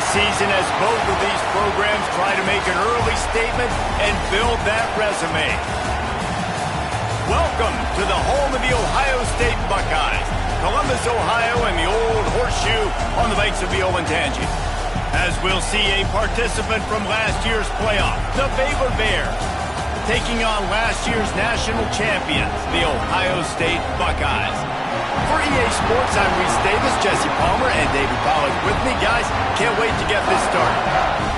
season as both of these programs try to make an early statement and build that resume. Welcome to the home of the Ohio State Buckeyes, Columbus, Ohio, and the old horseshoe on the banks of the Olentangy. As we'll see a participant from last year's playoff, the Baylor Bears, taking on last year's national champions, the Ohio State Buckeyes. For EA Sports, I'm Reese Davis, Jesse Palmer, and David Pollack with me. Guys, can't wait to get this started.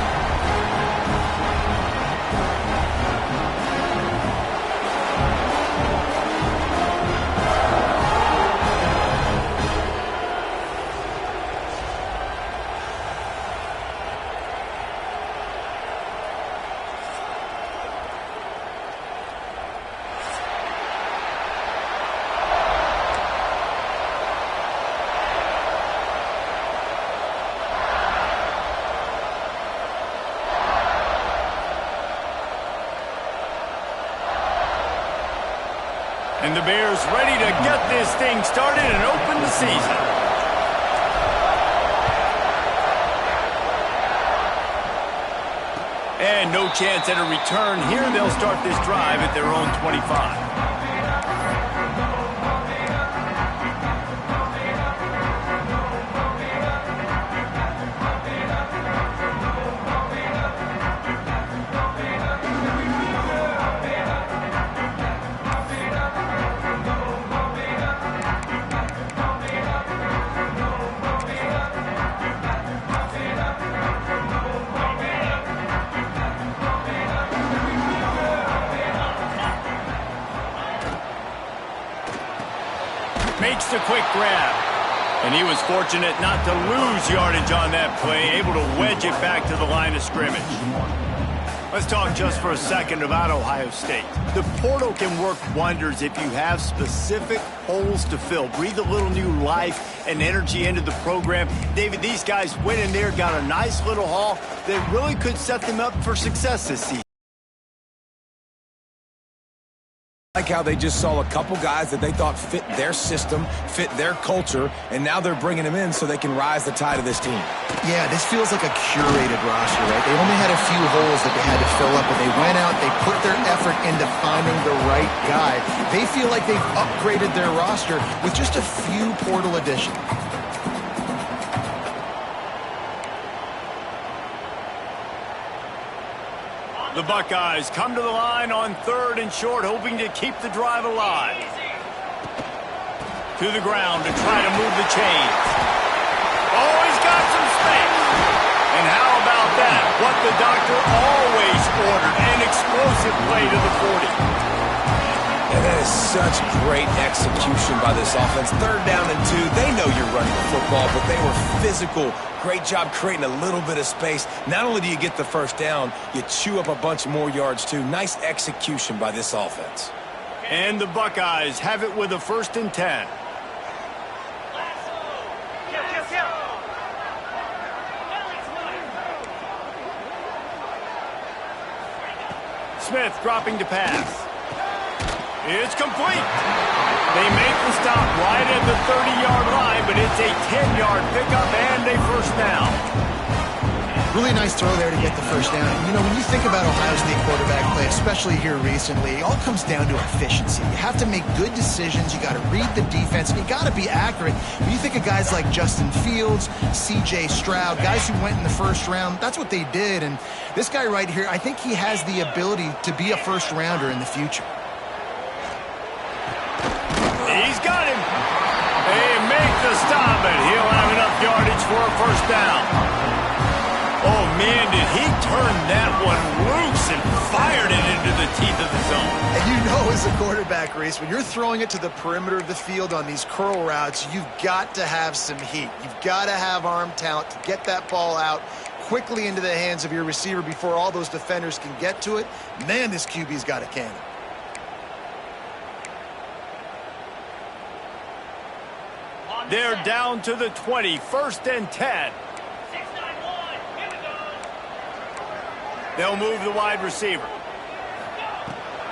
And the Bears ready to get this thing started and open the season. And no chance at a return here. They'll start this drive at their own 25. Makes the quick grab. And he was fortunate not to lose yardage on that play, able to wedge it back to the line of scrimmage. Let's talk just for a second about Ohio State. The portal can work wonders if you have specific holes to fill. Breathe a little new life and energy into the program. David, these guys went in there, got a nice little haul that really could set them up for success this season. I like how they just saw a couple guys that they thought fit their system, fit their culture, and now they're bringing them in so they can rise the tide of this team. Yeah, this feels like a curated roster, right? They only had a few holes that they had to fill up, but they went out, they put their effort into finding the right guy. They feel like they've upgraded their roster with just a few portal additions. The Buckeyes come to the line on 3rd and short, hoping to keep the drive alive. To the ground to try to move the chains. Oh, he's got some space. And how about that? What the doctor always ordered, an explosive play to the 40. And that is such great execution by this offense. 3rd down and 2. They know you're running the football, but they were physical. Great job creating a little bit of space. Not only do you get the 1st down, you chew up a bunch more yards too. Nice execution by this offense. And the Buckeyes have it with a 1st and 10. Smith dropping to pass. It's complete. They make the stop right at the 30-yard line, but it's a 10-yard pickup and a 1st down. Really nice throw there to get the 1st down. You know, when you think about Ohio State quarterback play, especially here recently, it all comes down to efficiency. You have to make good decisions. You got to read the defense, and you got to be accurate. When you think of guys like Justin Fields, C.J. Stroud, guys who went in the 1st round, that's what they did. And this guy right here, I think he has the ability to be a 1st rounder in the future. He's got him. They make the stop, and he'll have enough yardage for a 1st down. Oh, man, did he turn that one loose and fired it into the teeth of the zone. And you know as a quarterback, Reese, when you're throwing it to the perimeter of the field on these curl routes, you've got to have some heat. You've got to have arm talent to get that ball out quickly into the hands of your receiver before all those defenders can get to it. Man, this QB's got a cannon. They're down to the 20, 1st and 10. They'll move the wide receiver.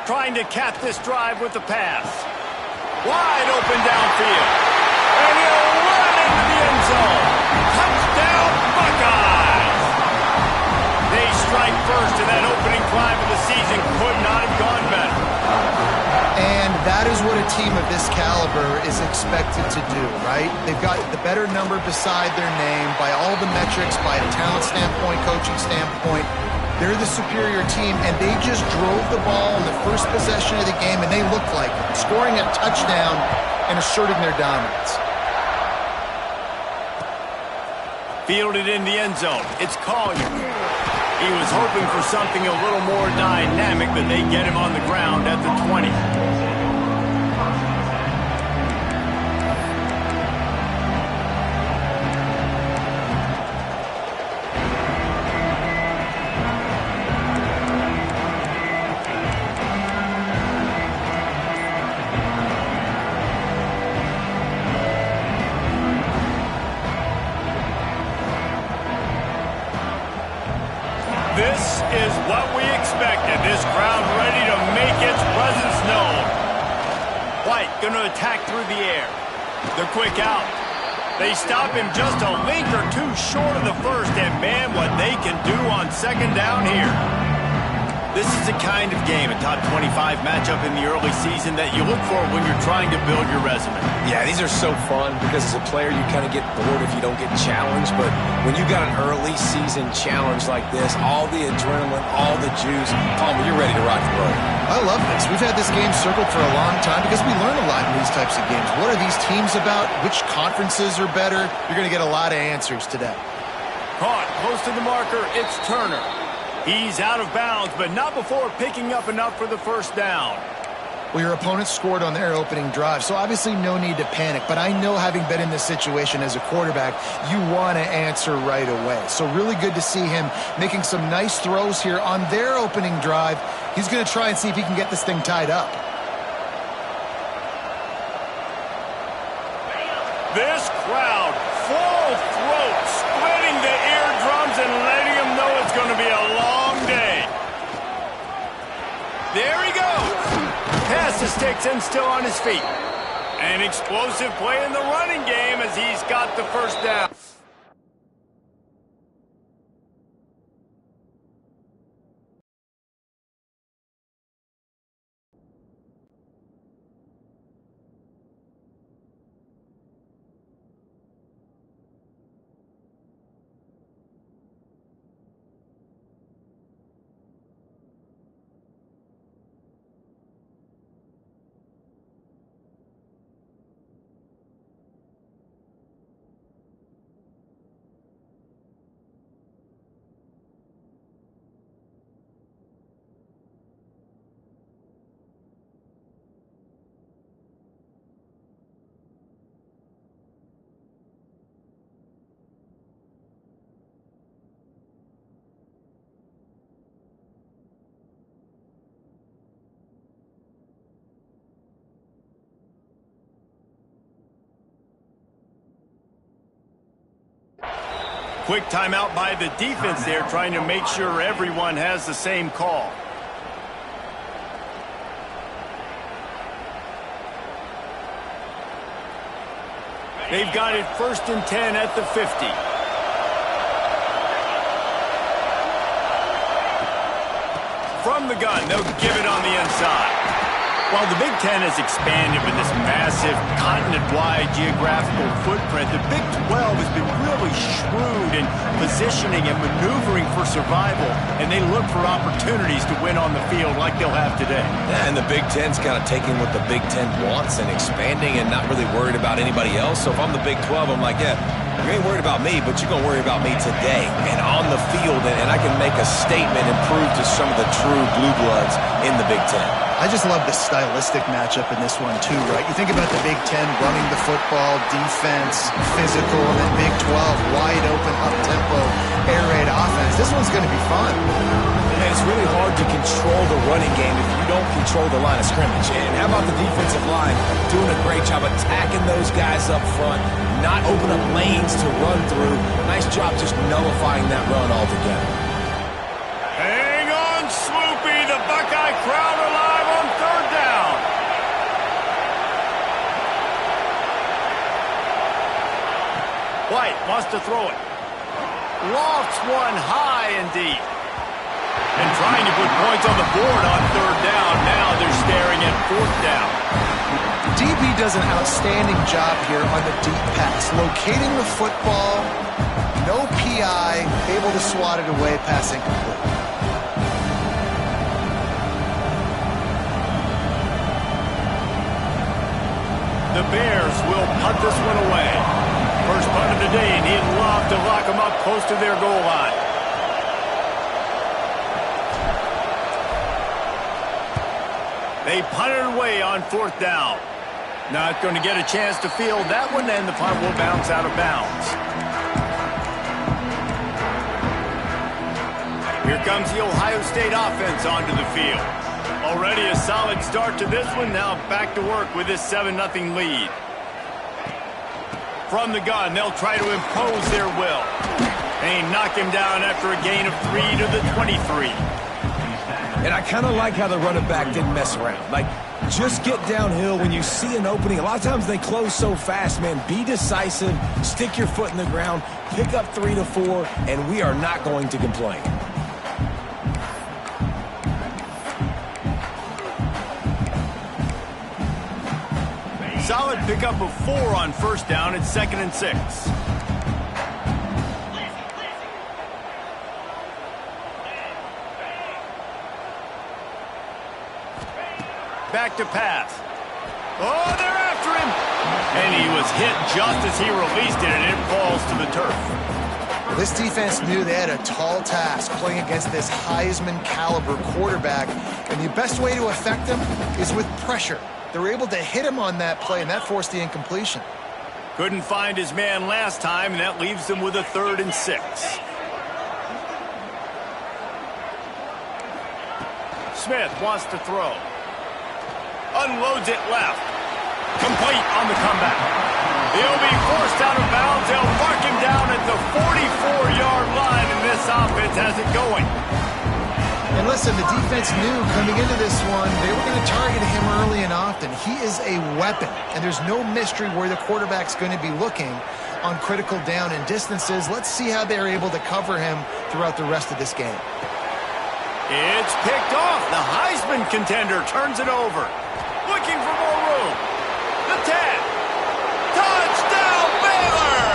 Trying to cap this drive with the pass. Wide open downfield. And he'll run into the end zone. Touchdown, Buckeyes! team of this caliber is expected to do, right? They've got the better number beside their name by all the metrics, by a talent standpoint, coaching standpoint. They're the superior team, and they just drove the ball on the first possession of the game, and they looked like it, scoring a touchdown and asserting their dominance. Fielded in the end zone. It's Collier. He was hoping for something a little more dynamic, but they get him on the ground at the 20. This is what we expected. This crowd ready to make its presence known. White going to attack through the air. The quick out. They stop him just a link or two short of the first, and man, what they can do on second down here. This is the kind of game, a top 25 matchup in the early season, that you look for when you're trying to build your resume. Yeah, these are so fun because as a player, you kind of get bored if you don't get challenged. But when you got an early season challenge like this, all the adrenaline, all the juice, Palmer, you're ready to rock and roll. I love this. We've had this game circled for a long time because we learn a lot in these types of games. What are these teams about? Which conferences are better? You're going to get a lot of answers today. Caught close to the marker. It's Turner. He's out of bounds, but not before picking up enough for the first down. Well, your opponent scored on their opening drive, so obviously no need to panic. But I know, having been in this situation as a quarterback, you want to answer right away. So really good to see him making some nice throws here on their opening drive. He's going to try and see if he can get this thing tied up. This crowd, full throat, splitting the eardrums and letting them know it's going to be a long day. There he goes. Pass the sticks and still on his feet. An explosive play in the running game as he's got the first down. Quick timeout by the defense there, trying to make sure everyone has the same call. They've got it 1st and 10 at the 50. From the gun, they'll give it on the inside. While the Big Ten has expanded with this massive continent-wide geographical footprint, the Big 12 has been really shrewd in positioning and maneuvering for survival, and they look for opportunities to win on the field like they'll have today. Yeah, and the Big Ten's kind of taking what the Big Ten wants and expanding and not really worried about anybody else. So if I'm the Big 12, I'm like, yeah, you ain't worried about me, but you're going to worry about me today and on the field, and I can make a statement and prove to some of the true blue bloods in the Big Ten. I just love the stylistic matchup in this one, too, right? You think about the Big Ten running the football, defense, physical, and then Big 12, wide open, up-tempo, air raid offense. This one's going to be fun. And it's really hard to control the running game if you don't control the line of scrimmage. And how about the defensive line doing a great job attacking those guys up front, not open up lanes to run through. Nice job just nullifying that run altogether. Hang on, Swoopy. The Buckeye crowd alive on 3rd down. White wants to throw it. Lofts one high and deep. And trying to put points on the board on 3rd down. Now they're staring at 4th down. DB does an outstanding job here on the deep pass, locating the football, no PI, able to swat it away, pass incomplete. The Bears will punt this one away. First punt of the day, and he'd love to lock them up close to their goal line. They punted away on 4th down. Not going to get a chance to field that one, and the punt will bounce out of bounds. Here comes the Ohio State offense onto the field. Already a solid start to this one. Now back to work with this 7-0 lead. From the gun, they'll try to impose their will. They knock him down after a gain of 3 to the 23. And I kind of like how the running back didn't mess around. Like, just get downhill when you see an opening. A lot of times they close so fast, man. Be decisive, stick your foot in the ground, pick up 3 to 4, and we are not going to complain. Solid pickup of 4 on 1st down. It's 2nd and 6. Back to pass. Oh, they're after him. And he was hit just as he released it, and it falls to the turf. This defense knew they had a tall task playing against this Heisman caliber quarterback, and the best way to affect him is with pressure. They were able to hit him on that play, and that forced the incompletion. Couldn't find his man last time, and that leaves them with a 3rd and 6. Smith wants to throw. Unloads it left. Complete on the comeback. He'll be forced out of bounds. They'll mark him down at the 44-yard line, and this offense has it going. And listen, the defense knew coming into this one, they were going to target him early and often. He is a weapon, and there's no mystery where the quarterback's going to be looking on critical down and distances. Let's see how they're able to cover him throughout the rest of this game. It's picked off. The Heisman contender turns it over. Looking for more room. The 10. Touchdown, Baylor!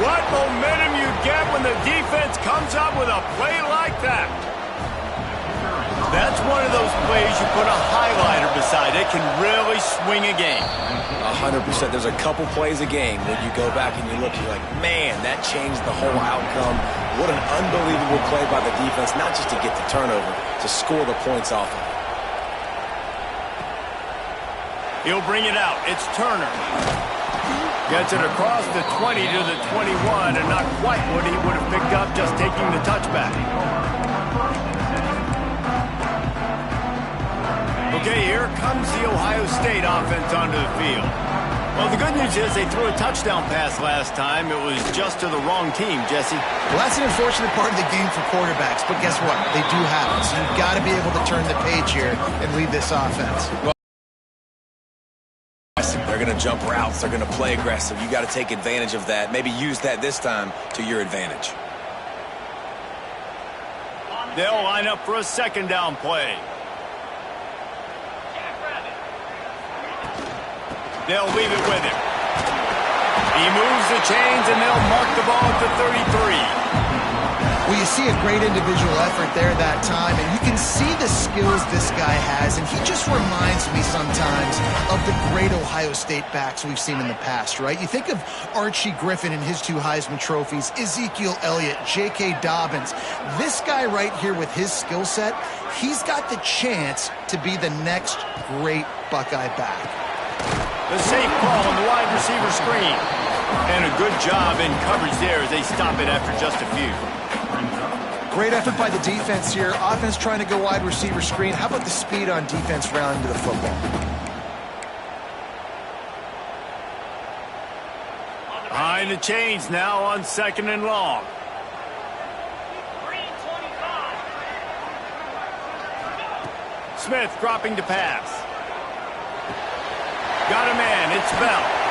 What momentum you get when the defense comes up with a play like that. That's one of those plays you put a highlighter beside. It can really swing a game. 100%. There's a couple plays a game when you go back and you look, you're like, man, that changed the whole outcome. What an unbelievable play by the defense, not just to get the turnover, to score the points off of it. He'll bring it out. It's Turner. Gets it across the 20 to the 21, and not quite what he would have picked up just taking the touchback. Okay, here comes the Ohio State offense onto the field. Well, the good news is they threw a touchdown pass last time. It was just to the wrong team, Jesse. Well, that's an unfortunate part of the game for quarterbacks, but guess what? They do have it, so you've got to be able to turn the page here and lead this offense. They're going to jump routes. They're going to play aggressive. You got to take advantage of that. Maybe use that this time to your advantage. They'll line up for a 2nd down play. They'll leave it with him. He moves the chains, and they'll mark the ball at the 33. Well, you see a great individual effort there that time, and you can see the skills this guy has, and he just reminds me sometimes of the great Ohio State backs we've seen in the past, right? You think of Archie Griffin and his 2 Heisman trophies, Ezekiel Elliott, J.K. Dobbins. This guy right here with his skill set, he's got the chance to be the next great Buckeye back. The safe ball on the wide receiver screen. And a good job in coverage there as they stop it after just a few. Great effort by the defense here. Offense trying to go wide receiver screen. How about the speed on defense rounding to the football? Behind the chains now on 2nd and long. Smith dropping to pass. Got a man. It's Bell.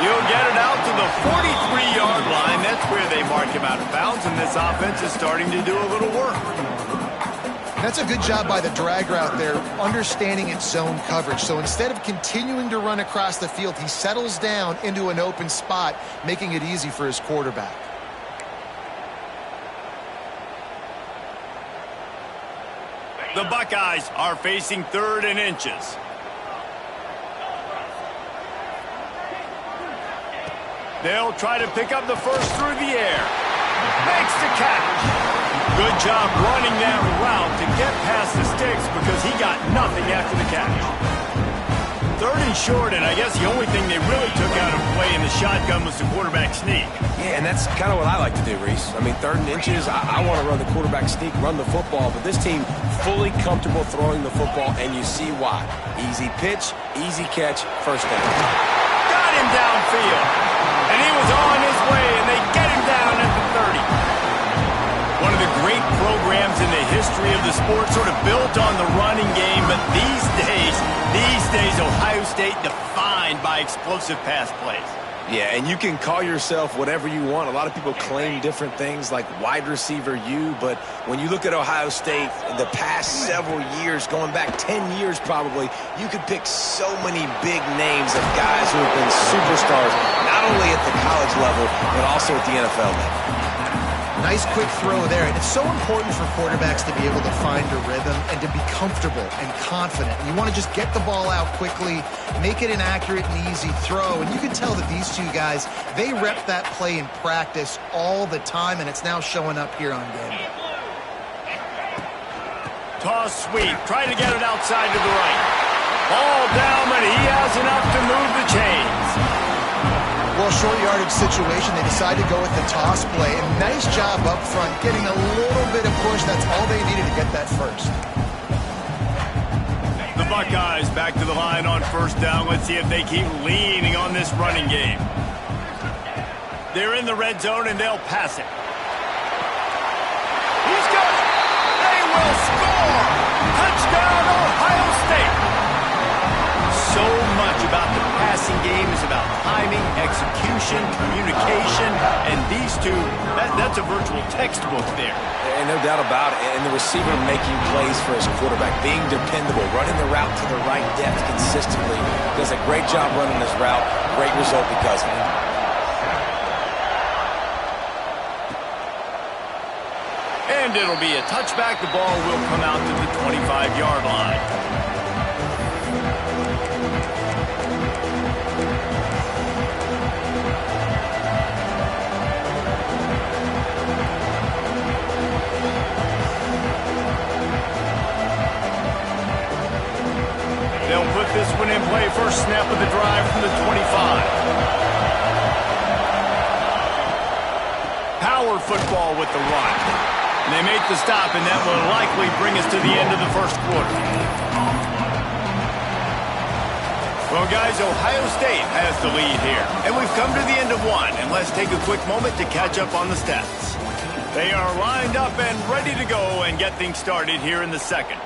He'll get it out to the 43-yard line. That's where they mark him out of bounds, and this offense is starting to do a little work. That's a good job by the drag route there, understanding its zone coverage. So instead of continuing to run across the field, he settles down into an open spot, making it easy for his quarterback. The Buckeyes are facing 3rd and inches. They'll try to pick up the first through the air. Makes the catch. Good job running that route to get past the sticks because he got nothing after the catch. 3rd and short, and I guess the only thing they really took out of play in the shotgun was the quarterback sneak. Yeah, and that's kind of what I like to do, Reese. I mean, 3rd and inches, I want to run the quarterback sneak, run the football, but this team fully comfortable throwing the football, and you see why. Easy pitch, easy catch, first down. Got him downfield, and he was on his way, and they get him down at the 30. One of the great programs in the history of the sport, sort of built on the running game, but these days, Ohio State defined by explosive pass plays. Yeah, and you can call yourself whatever you want. A lot of people claim different things like wide receiver U, but when you look at Ohio State, the past several years, going back 10 years probably, you could pick so many big names of guys who have been superstars, not only at the college level, but also at the NFL level. Nice quick throw there. And it's so important for quarterbacks to be able to find a rhythm and to be comfortable and confident. And you want to just get the ball out quickly, make it an accurate and easy throw. And you can tell that these two guys, they rep that play in practice all the time, and it's now showing up here on game day. Toss sweep. Try to get it outside to the right. Ball down, but he has enough to move the chains. Well, short yardage situation, they decide to go with the toss play. And nice job up front, getting a little bit of push. That's all they needed to get that first. The Buckeyes back to the line on 1st down. Let's see if they keep leaning on this running game. They're in the red zone, and they'll pass it. He's got it. They will score. Touchdown, Ohio State. So much about the passing game is about timing, execution, communication, and these two, that's a virtual textbook there. And no doubt about it. And the receiver making plays for his quarterback, being dependable, running the route to the right depth consistently. Does a great job running his route. Great result because of it. And it'll be a touchback. The ball will come out to the 25-yard line. They'll put this one in play. First snap of the drive from the 25. Power football with the run. And they make the stop, and that will likely bring us to the end of the first quarter. Well, guys, Ohio State has the lead here. And we've come to the end of one. And let's take a quick moment to catch up on the stats. They are lined up and ready to go and get things started here in the second.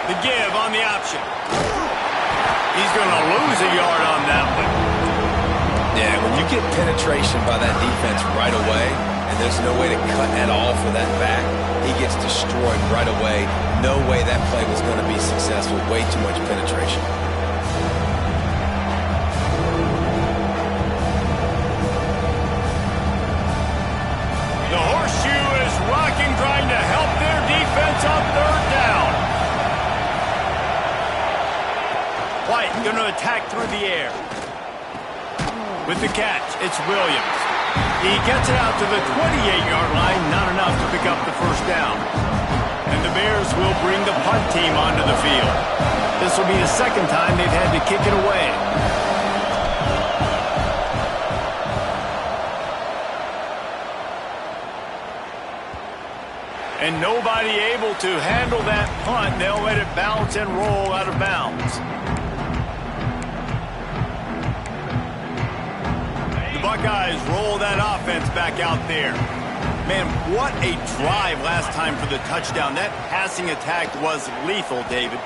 The give on the option. He's going to lose a yard on that one. Yeah, when you get penetration by that defense right away, and there's no way to cut at all for that back, he gets destroyed right away. No way that play was going to be successful. Way too much penetration. The horseshoe is rocking, trying to help their defense on 3rd down. White going to attack through the air. With the catch, it's Williams. He gets it out to the 28-yard line, not enough to pick up the first down. And the Bears will bring the punt team onto the field. This will be the second time they've had to kick it away. And nobody able to handle that punt. They'll let it bounce and roll out of bounds. The Buckeyes roll that offense back out there. Man, what a drive last time for the touchdown. That passing attack was lethal, David.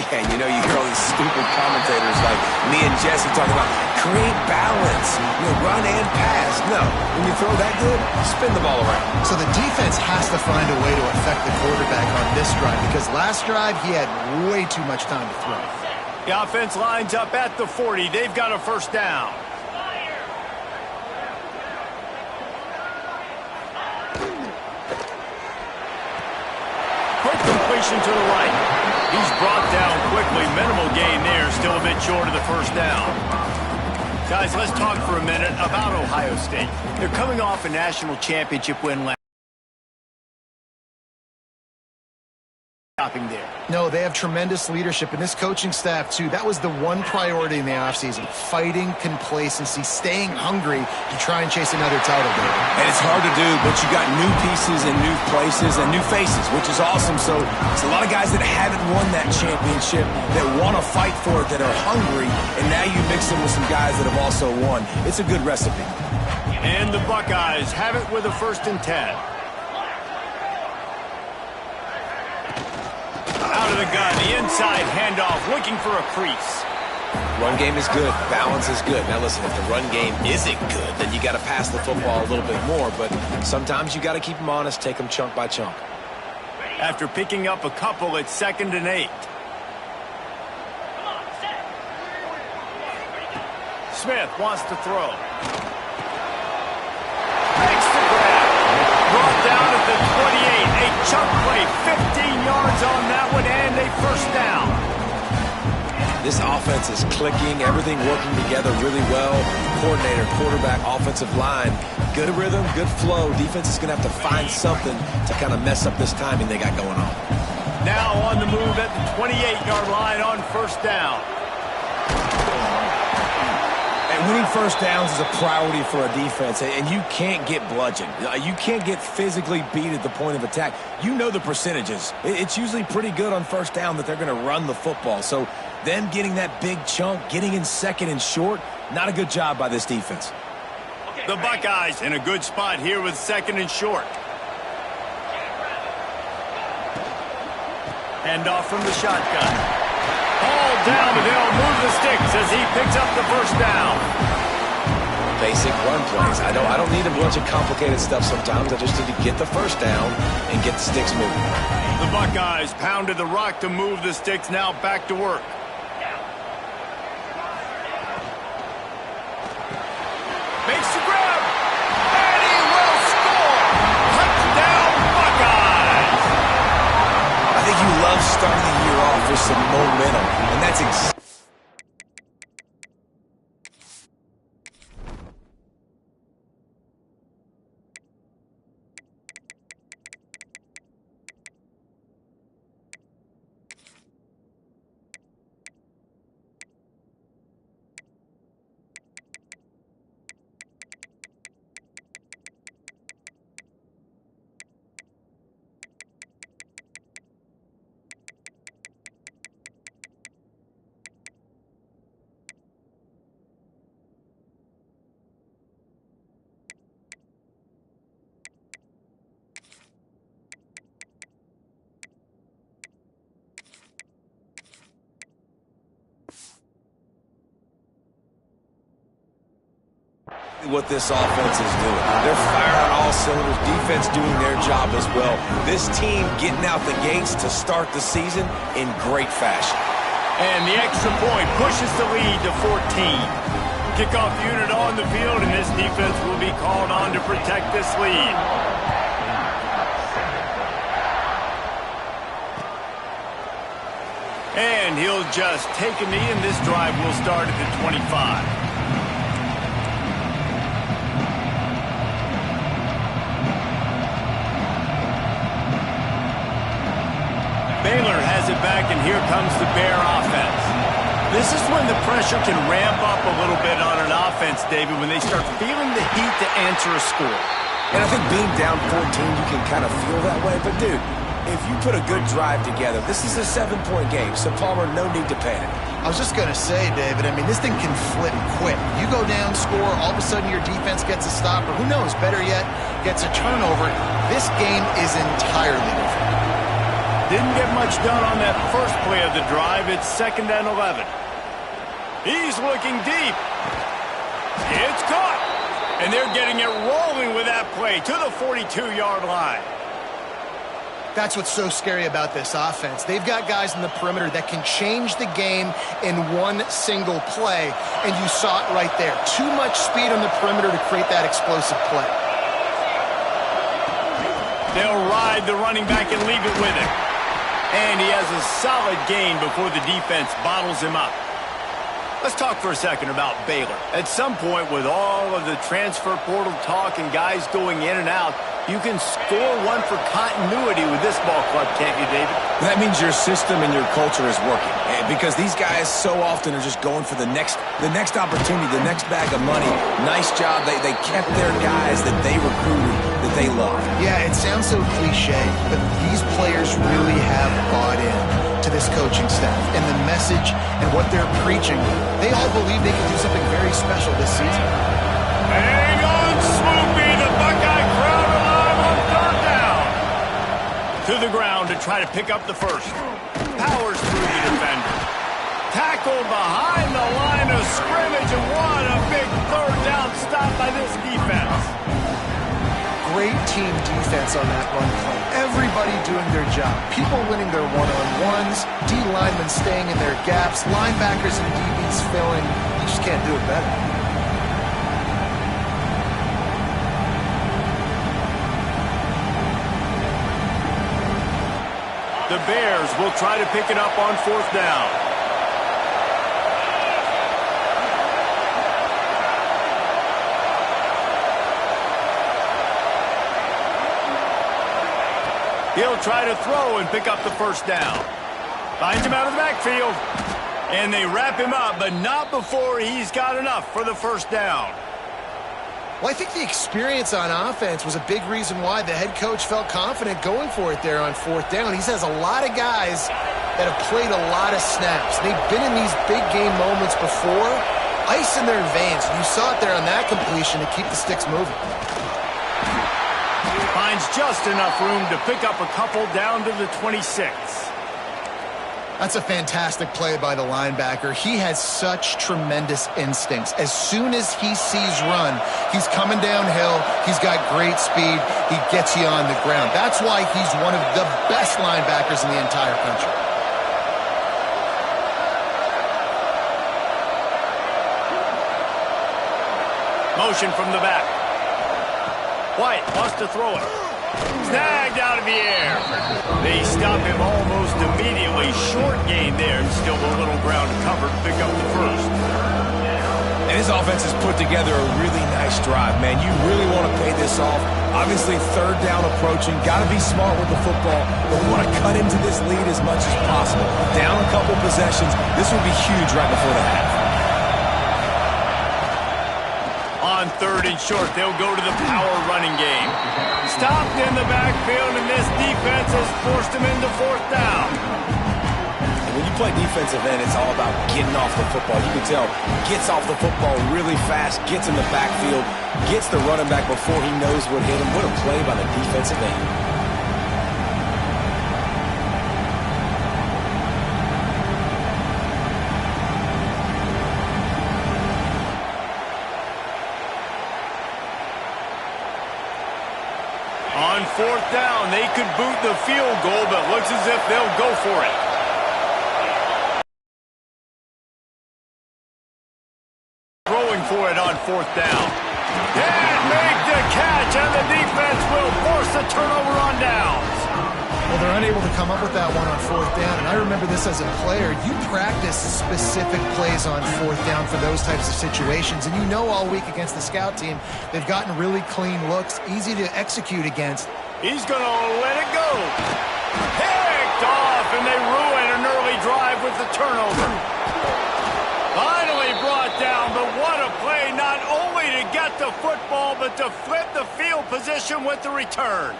Yeah, you know, you hear all these stupid commentators like me and Jesse talking about create balance, run and pass. No, when you throw that good, spin the ball around. So the defense has to find a way to affect the quarterback on this drive because last drive he had way too much time to throw. The offense lines up at the 40. They've got a first down. Quick completion to the right. He's brought down quickly. Minimal gain there. Still a bit short of the first down. Guys, let's talk for a minute about Ohio State. They're coming off a national championship win last there. No, they have tremendous leadership, and this coaching staff, too. That was the one priority in the offseason, fighting complacency, staying hungry to try and chase another title, David. And it's hard to do, but you got new pieces and new places and new faces, which is awesome. So it's a lot of guys that haven't won that championship that want to fight for it, that are hungry, and now you mix them with some guys that have also won. It's a good recipe. And the Buckeyes have it with a 1st and 10. Out of the gun, the inside handoff, looking for a crease. Run game is good. Balance is good. Now listen, if the run game isn't good, then you got to pass the football a little bit more. But sometimes you got to keep them honest, take them chunk by chunk. After picking up a couple, it's 2nd and 8. Smith wants to throw. Makes the grab. Brought down at the 28. A chunk play, 15 yards on that one, and a first down. This offense is clicking, everything working together really well. Coordinator, quarterback, offensive line, good rhythm, good flow. Defense is going to have to find something to kind of mess up this timing they got going on. Now on the move at the 28-yard line on first down. And winning first downs is a priority for a defense, and you can't get bludgeoned. You can't get physically beat at the point of attack. You know the percentages. It's usually pretty good on first down that they're going to run the football. So them getting that big chunk, getting in 2nd and short, not a good job by this defense. The Buckeyes in a good spot here with 2nd and short. Handoff from the shotgun. Ball down, but they'll move the sticks as he picks up the first down. Basic run plays. I don't need a bunch of complicated stuff sometimes. I just need to get the first down and get the sticks moving. The Buckeyes pounded the rock to move the sticks, now back to work. Makes the grab, and he will score! Touchdown, Buckeyes! I think you love starting the year off with some momentum, and that's exactly. What this offense is doing. They're firing on all cylinders. Defense doing their job as well. This team getting out the gates to start the season in great fashion. And the extra point pushes the lead to 14. Kickoff unit on the field, and this defense will be called on to protect this lead. And he'll just take a knee, and this drive will start at the 25. Baylor has it back, and here comes the Bear offense. This is when the pressure can ramp up a little bit on an offense, David, when they start feeling the heat to answer a score. And I think being down 14, you can kind of feel that way. But, dude, if you put a good drive together, this is a 7-point game, so Palmer, no need to panic. I was just going to say, David, I mean, this thing can flip quick. You go down, score, all of a sudden your defense gets a stop, or who knows, better yet, gets a turnover. This game is entirely different. Didn't get much done on that first play of the drive. It's 2nd and 11. He's looking deep. It's caught. And they're getting it rolling with that play to the 42-yard line. That's what's so scary about this offense. They've got guys in the perimeter that can change the game in one single play, and you saw it right there. Too much speed on the perimeter to create that explosive play. They'll ride the running back and leave it with him. And he has a solid gain before the defense bottles him up. Let's talk for a second about Baylor. At some point, with all of the transfer portal talk and guys going in and out, you can score one for continuity with this ball club, can't you, David? That means your system and your culture is working, because these guys so often are just going for the next opportunity, the next bag of money. Nice job. They kept their guys that they recruited, that they love. Yeah, it sounds so cliche, but these players really have bought in to this coaching staff and the message and what they're preaching. They all believe they can do something very special this season. Hang on, Swoopy, the Buckeye crowd alive on 3rd down. To the ground to try to pick up the first. Powers through the defender. Tackled behind the line of scrimmage, and what a big 3rd down stop by this defense. Great team defense on that run play. Everybody doing their job. People winning their one-on-ones, D linemen staying in their gaps, linebackers and DBs filling. You just can't do it better. The Bears will try to pick it up on 4th down. He'll try to throw and pick up the 1st down. Finds him out of the backfield. And they wrap him up, but not before he's got enough for the 1st down. Well, I think the experience on offense was a big reason why the head coach felt confident going for it there on 4th down. He says a lot of guys that have played a lot of snaps. They've been in these big game moments before. Ice in their veins. You saw it there on that completion to keep the sticks moving. Finds just enough room to pick up a couple down to the 26. That's a fantastic play by the linebacker. He has such tremendous instincts. As soon as he sees run, he's coming downhill. He's got great speed. He gets you on the ground. That's why he's one of the best linebackers in the entire country. Motion from the back. White wants to throw it. Snagged out of the air. They stop him almost immediately. Short gain there, and still a little ground covered. Pick up the 1st. And his offense has put together a really nice drive, man. You really want to pay this off. Obviously, 3rd down approaching. Got to be smart with the football, but we want to cut into this lead as much as possible. Down a couple possessions. This would be huge right before the half. On 3rd and short, they'll go to the power running game. Stopped in the backfield, and this defense has forced him into 4th down. And when you play defensive end, it's all about getting off the football. You can tell, gets off the football really fast, gets in the backfield, gets the running back before he knows what hit him. What a play by the defensive end. On 4th down, they could boot the field goal, but looks as if they'll go for it. Throwing for it on 4th down. Can't make the catch, and the defense will force a turnover on downs. Well, they're unable to come up with that one on 4th down, and I remember this as a player. You practice specific plays on 4th down for those types of situations, and you know all week against the scout team, they've gotten really clean looks, easy to execute against. He's going to let it go. Picked off, and they ruin an early drive with the turnover. Finally brought down, but what a play, not only to get the football, but to flip the field position with the return.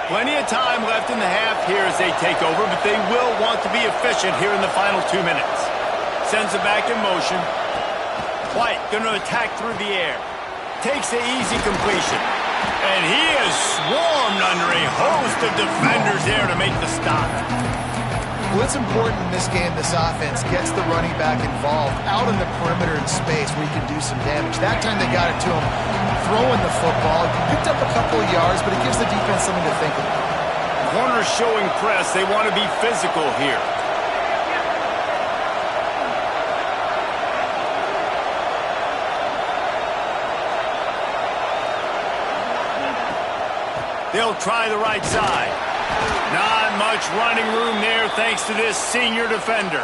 Plenty of time left in the half here as they take over, but they will want to be efficient here in the final 2 minutes. Sends it back in motion. White going to attack through the air. Takes the easy completion. And he is swarmed under a host of defenders there to make the stop. Well, it's important in this game, this offense gets the running back involved out in the perimeter in space where he can do some damage. That time they got it to him throwing the football. Picked up a couple of yards, but it gives the defense something to think about. Corners showing press. They want to be physical here. They'll try the right side. Not much running room there thanks to this senior defender.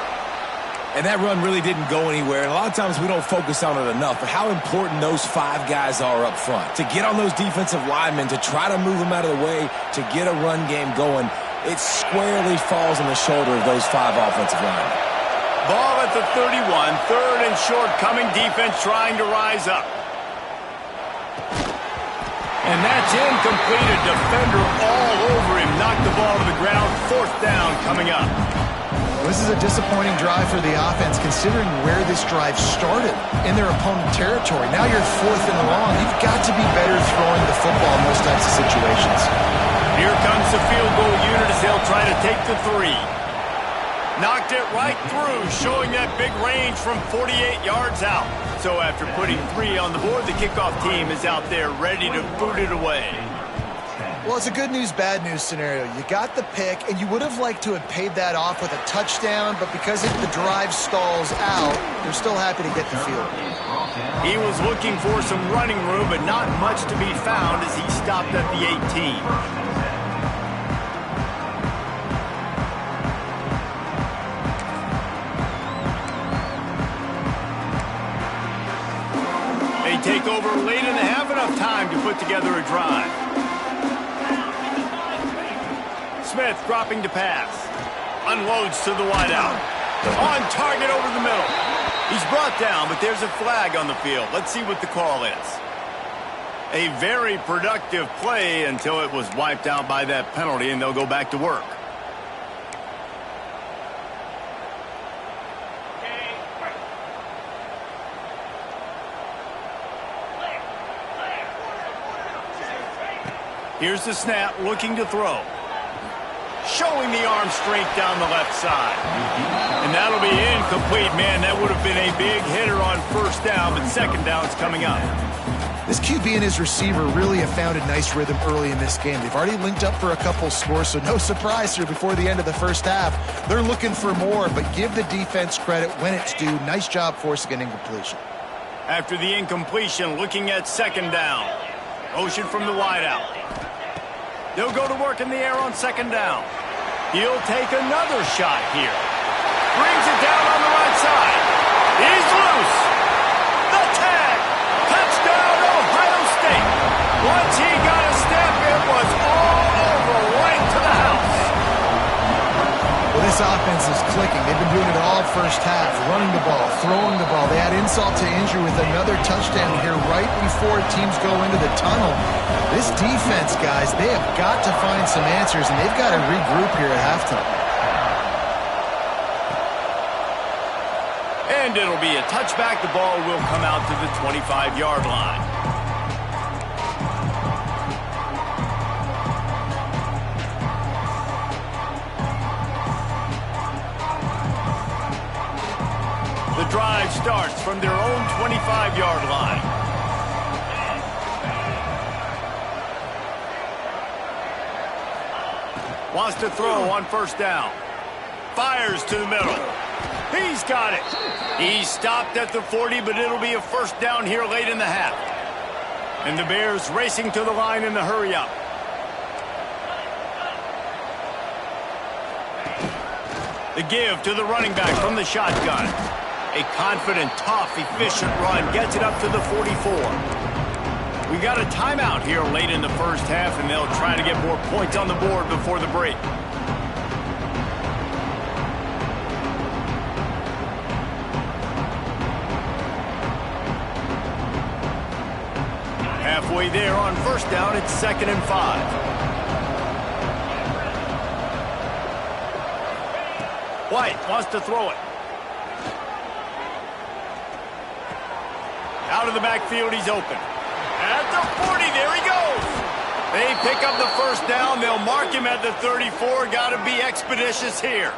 And that run really didn't go anywhere. And a lot of times we don't focus on it enough, but how important those 5 guys are up front. To get on those defensive linemen, to try to move them out of the way, to get a run game going, it squarely falls on the shoulder of those 5 offensive linemen. Ball at the 31, 3rd and short coming, defense trying to rise up. And that's incomplete. A defender all over him. Knocked the ball to the ground. 4th down coming up. This is a disappointing drive for the offense considering where this drive started in their opponent territory. Now you're 4th and long. You've got to be better throwing the football in those types of situations. Here comes the field goal unit as they'll try to take the 3. Knocked it right through, showing that big range from 48 yards out. So after putting 3 on the board, the kickoff team is out there ready to boot it away. Well, it's a good news, bad news scenario. You got the pick, and you would have liked to have paid that off with a touchdown, but because the drive stalls out, they're still happy to get the field. He was looking for some running room, but not much to be found as he stopped at the 18. Take over late in the half, enough time to put together a drive. Smith dropping to pass. Unloads to the wideout. On target over the middle. He's brought down, but there's a flag on the field. Let's see what the call is. A very productive play until it was wiped out by that penalty, and they'll go back to work. Here's the snap, looking to throw. Showing the arm strength down the left side. And that'll be incomplete. Man, that would have been a big hitter on 1st down, but 2nd down's coming up. This QB and his receiver really have found a nice rhythm early in this game. They've already linked up for a couple scores, so no surprise here before the end of the 1st half. They're looking for more, but give the defense credit when it's due. Nice job forcing an incompletion. After the incompletion, looking at 2nd down. Motion from the wideout. They'll go to work in the air on 2nd down. He'll take another shot here. Brings it down on the right side. He's loose. The tag. Touchdown, Ohio State. Once he got a step, it was all over, right to the house. Well, this offense is clicking. They've been doing it all 1st half. Running the ball, throwing the ball. They add insult to injury with another touchdown here right before teams go into the tunnel. This defense, guys, they have got to find some answers, and they've got to regroup here at halftime. And it'll be a touchback. The ball will come out to the 25-yard line. The drive starts from their own 25-yard line. Wants to throw on 1st down. Fires to the middle. He's got it. He's stopped at the 40, but it'll be a 1st down here late in the half. And the Bears racing to the line in the hurry up. The give to the running back from the shotgun. A confident, tough, efficient run gets it up to the 44. We got a timeout here late in the 1st half, and they'll try to get more points on the board before the break. Halfway there on 1st down, it's 2nd and 5. White wants to throw it. Out of the backfield, he's open. At the 40, there he goes. They pick up the first down. They'll mark him at the 34. Got to be expeditious here.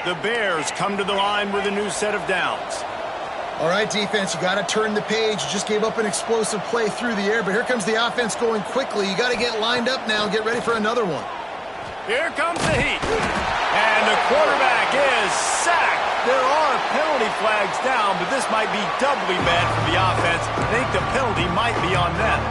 The Bears come to the line with a new set of downs. All right, defense, you got to turn the page. You just gave up an explosive play through the air, but here comes the offense going quickly. You got to get lined up now and get ready for another one. Here comes the heat. And the quarterback is sacked. There are penalty flags down, but this might be doubly bad for the offense. I think the penalty might be on them.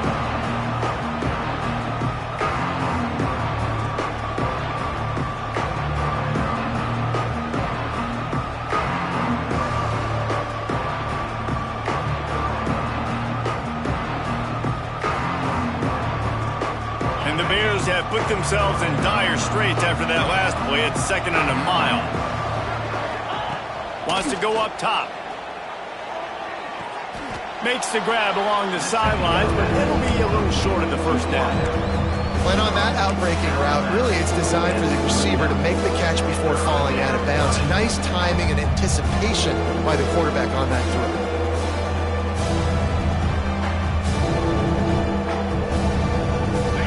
And the Bears have put themselves in dire straits after that last play at 2nd and a mile. Wants to go up top. Makes the grab along the sidelines, but it'll be a little short of the first down. When on that outbreaking route, really it's designed for the receiver to make the catch before falling out of bounds. Nice timing and anticipation by the quarterback on that throw.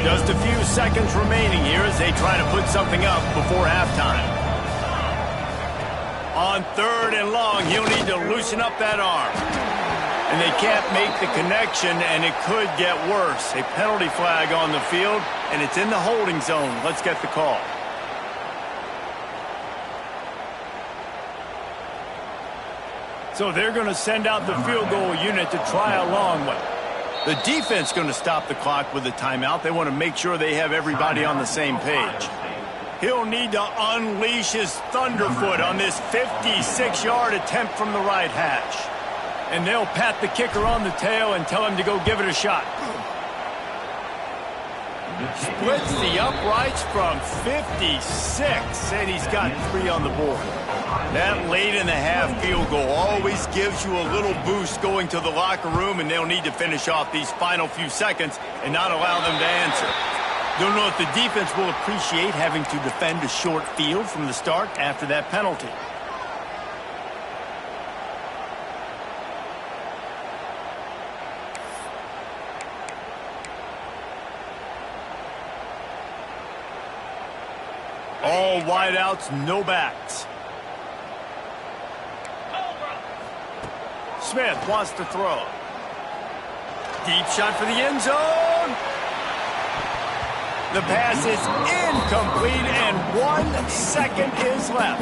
Just a few seconds remaining here as they try to put something up before halftime. On 3rd and long, he'll need to loosen up that arm. And they can't make the connection, and it could get worse. A penalty flag on the field, and it's in the holding zone. Let's get the call. So they're going to send out the field goal unit to try a long one. The defense going to stop the clock with a timeout. They want to make sure they have everybody on the same page. He'll need to unleash his thunderfoot on this 56-yard attempt from the right hash. And they'll pat the kicker on the tail and tell him to go give it a shot. Splits the uprights from 56, and he's got 3 on the board. That late in the half field goal always gives you a little boost going to the locker room, and they'll need to finish off these final few seconds and not allow them to answer. Don't know if the defense will appreciate having to defend a short field from the start after that penalty. All wideouts, no backs. Smith wants to throw. Deep shot for the end zone. The pass is incomplete, and 1 second is left.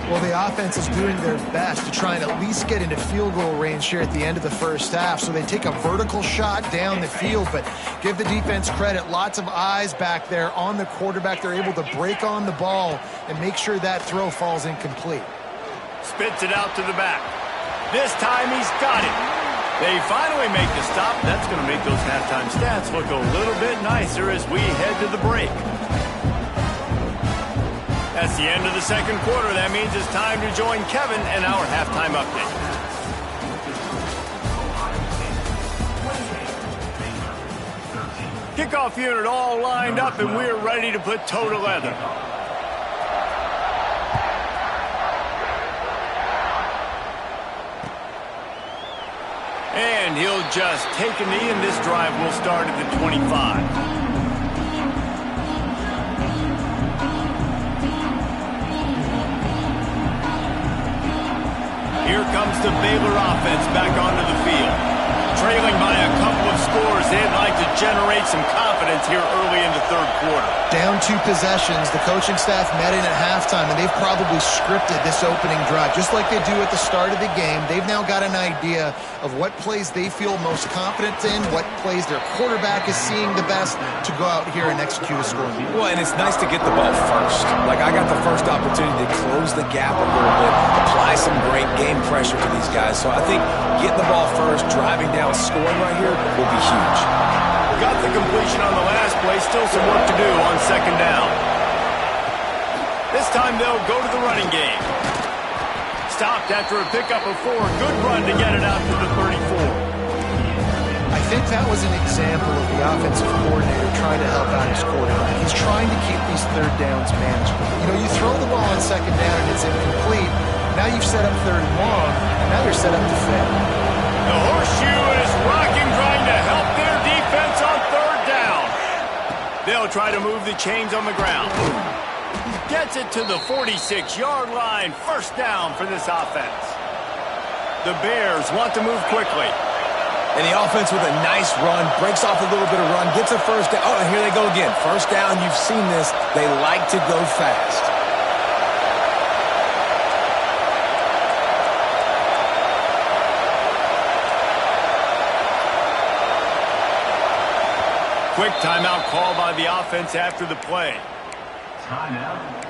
Well, the offense is doing their best to try and at least get into field goal range here at the end of the first half. So they take a vertical shot down the field, but give the defense credit. Lots of eyes back there on the quarterback. They're able to break on the ball and make sure that throw falls incomplete. Spits it out to the back. This time he's got it. They finally make the stop. That's going to make those halftime stats look a little bit nicer as we head to the break. That's the end of the second quarter. That means it's time to join Kevin and our halftime update. Kickoff unit all lined up, and we're ready to put toe to leather. And he'll just take a knee, and this drive will start at the 25. Here comes the Baylor offense back onto the field. Trailing by a couple of scores, they'd like to generate some confidence here early in the third quarter. Down 2 possessions, the coaching staff met in at halftime, and they've probably scripted this opening drive. Just like they do at the start of the game, they've now got an idea of what plays they feel most confident in, what plays their quarterback is seeing the best to go out here and execute a score. Well, and it's nice to get the ball first. Like, I got the first opportunity to close the gap a little bit, apply some great game pressure to these guys. So I think getting the ball first, driving down, scoring right here will be huge. Got the completion on the last play. Still some work to do on second down. This time they'll go to the running game. Stopped after a pickup of 4. Good run to get it out to the 34. I think that was an example of the offensive coordinator trying to help out his quarterback. He's trying to keep these third downs manageable. You know, you throw the ball on second down and it's incomplete. Now you've set up third and long. Now you're set up to fail. The horseshoe is rocking, trying to help their defense on third down. They'll try to move the chains on the ground. Gets it to the 46-yard line. First down for this offense. The Bears want to move quickly. And the offense with a nice run, breaks off a little bit of run, gets a first down. Oh, and here they go again. First down, you've seen this. They like to go fast. Quick timeout call by the offense after the play. Timeout.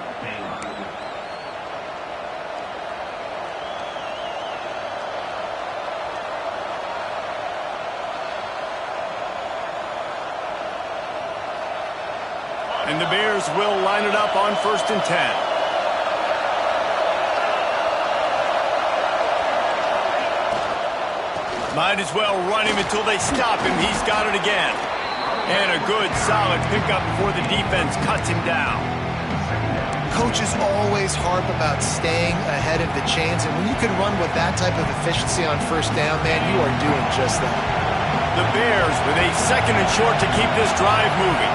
And the Bears will line it up on 1st and 10. Might as well run him until they stop him. He's got it again. And a good, solid pickup before the defense cuts him down. Coaches always harp about staying ahead of the chains, and when you can run with that type of efficiency on first down, man, you are doing just that. The Bears with a 2nd and short to keep this drive moving.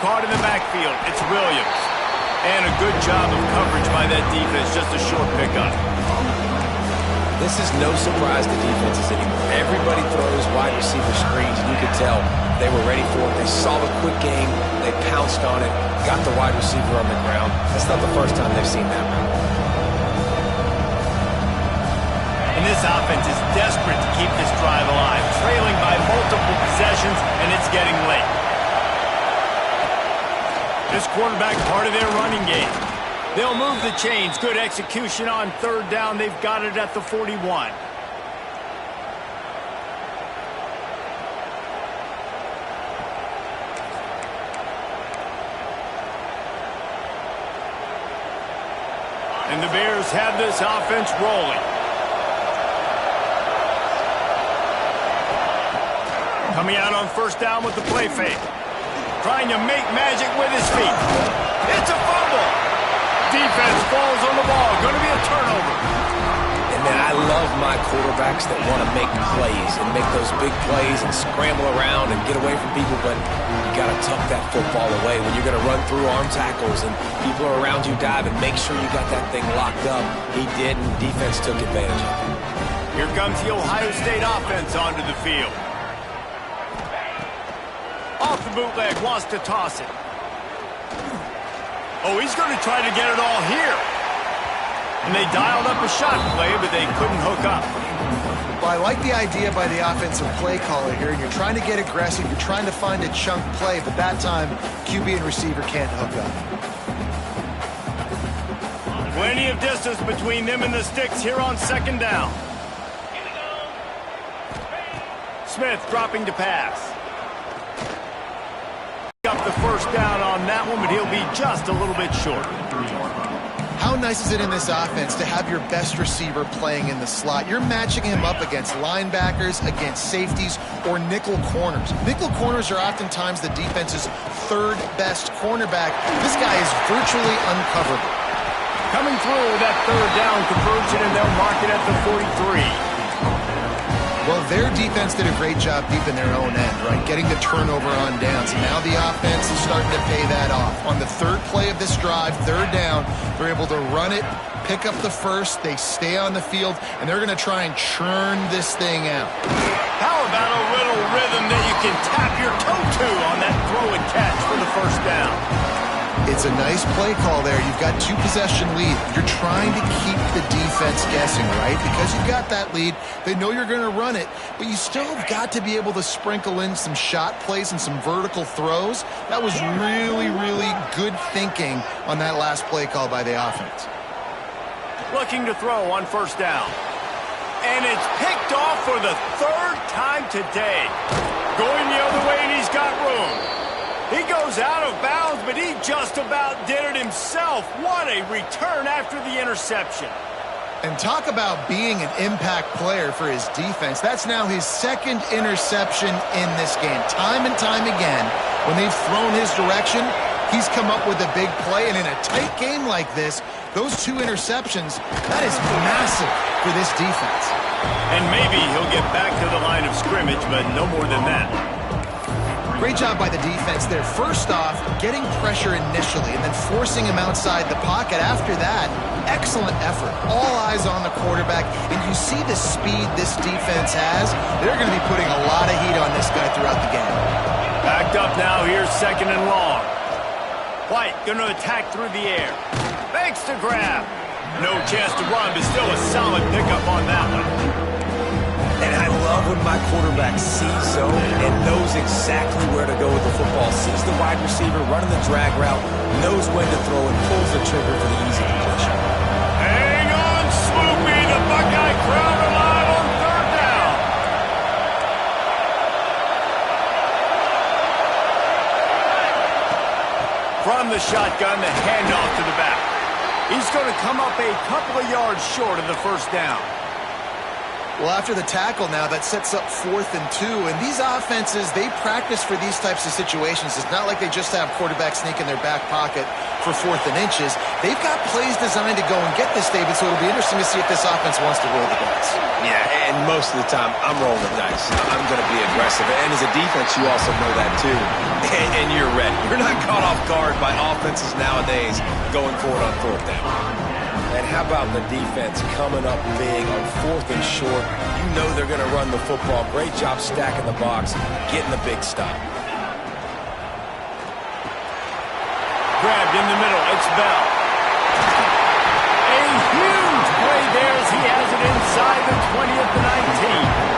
Caught in the backfield, it's Williams. And a good job of coverage by that defense, just a short pickup. This is no surprise to defenses anymore. Everybody throws wide receiver screens, and you could tell they were ready for it. They saw the quick game, they pounced on it, got the wide receiver on the ground. That's not the first time they've seen that route. And this offense is desperate to keep this drive alive, trailing by multiple possessions, and it's getting late. This quarterback part of their running game. They'll move the chains. Good execution on third down. They've got it at the 41. And the Bears have this offense rolling. Coming out on first down with the play fake. Trying to make magic with his feet. It's a fumble. Defense falls on the ball. Going to be a turnover. And man, I love my quarterbacks that want to make plays and make those big plays and scramble around and get away from people, but you got to tuck that football away when you're going to run through arm tackles and people are around you diving. Make sure you got that thing locked up. He did, and defense took advantage of it. Here comes the Ohio State offense onto the field. Off the bootleg, wants to toss it. Oh, he's going to try to get it all here. And they dialed up a shot play, but they couldn't hook up. Well, I like the idea by the offensive play caller here. You're trying to get aggressive. You're trying to find a chunk play, but that time, QB and receiver can't hook up. Plenty of distance between them and the sticks here on second down. Smith dropping to pass. Up the first down on that one, but he'll be just a little bit short. How nice is it in this offense to have your best receiver playing in the slot? You're matching him up against linebackers, against safeties, or nickel corners. Nickel corners are oftentimes the defense's third best cornerback. This guy is virtually uncoverable. Coming through that third down conversion, and they'll mark it at the 43. Well, their defense did a great job deep in their own end, right? Getting the turnover on downs. And now the offense is starting to pay that off. On the third play of this drive, third down, they're able to run it, pick up the first, they stay on the field, and they're going to try and churn this thing out. How about a little rhythm that you can tap your toe to on that throw and catch for the first down? It's a nice play call there. You've got 2-possession lead. You're trying to keep the defense guessing, right? Because you've got that lead. They know you're going to run it, but you still have got to be able to sprinkle in some shot plays and some vertical throws. That was really, really good thinking on that last play call by the offense. Looking to throw on first down. And it's picked off for the third time today. Going the other way, and he's got room. He goes out of bounds, but he just about did it himself. What a return after the interception. And talk about being an impact player for his defense. That's now his second interception in this game. Time and time again, when they've thrown his direction, he's come up with a big play. And in a tight game like this, those 2 interceptions, that is massive for this defense. And maybe he'll get back to the line of scrimmage, but no more than that. Great job by the defense there. First off, getting pressure initially and then forcing him outside the pocket. After that, excellent effort. All eyes on the quarterback. And you see the speed this defense has. They're going to be putting a lot of heat on this guy throughout the game. Backed up now. Here's 2nd and long. White going to attack through the air. Makes the grab. No chance to run, but still a solid pickup on that one. And I love when my quarterback sees zone and knows exactly where to go with the football. Sees the wide receiver running the drag route, knows when to throw it, pulls the trigger for the easy completion. Hang on, Swoopy. The Buckeye crowd alive on 3rd down. From the shotgun, the handoff to the back. He's going to come up a couple of yards short of the 1st down. Well, after the tackle now, that sets up 4th and 2. And these offenses, they practice for these types of situations. It's not like they just have quarterbacks sneak in their back pocket for 4th and inches. They've got plays designed to go and get this, David, so it'll be interesting to see if this offense wants to roll the dice. Yeah, and most of the time, I'm rolling the dice. I'm going to be aggressive. And as a defense, you also know that, too. And you're ready. You're not caught off guard by offenses nowadays going forward on 4th down. And how about the defense coming up big on 4th and short? You know they're going to run the football. Great job stacking the box, getting the big stop. Grabbed in the middle. It's Bell. A huge play there as he has it inside the 20 at the 19.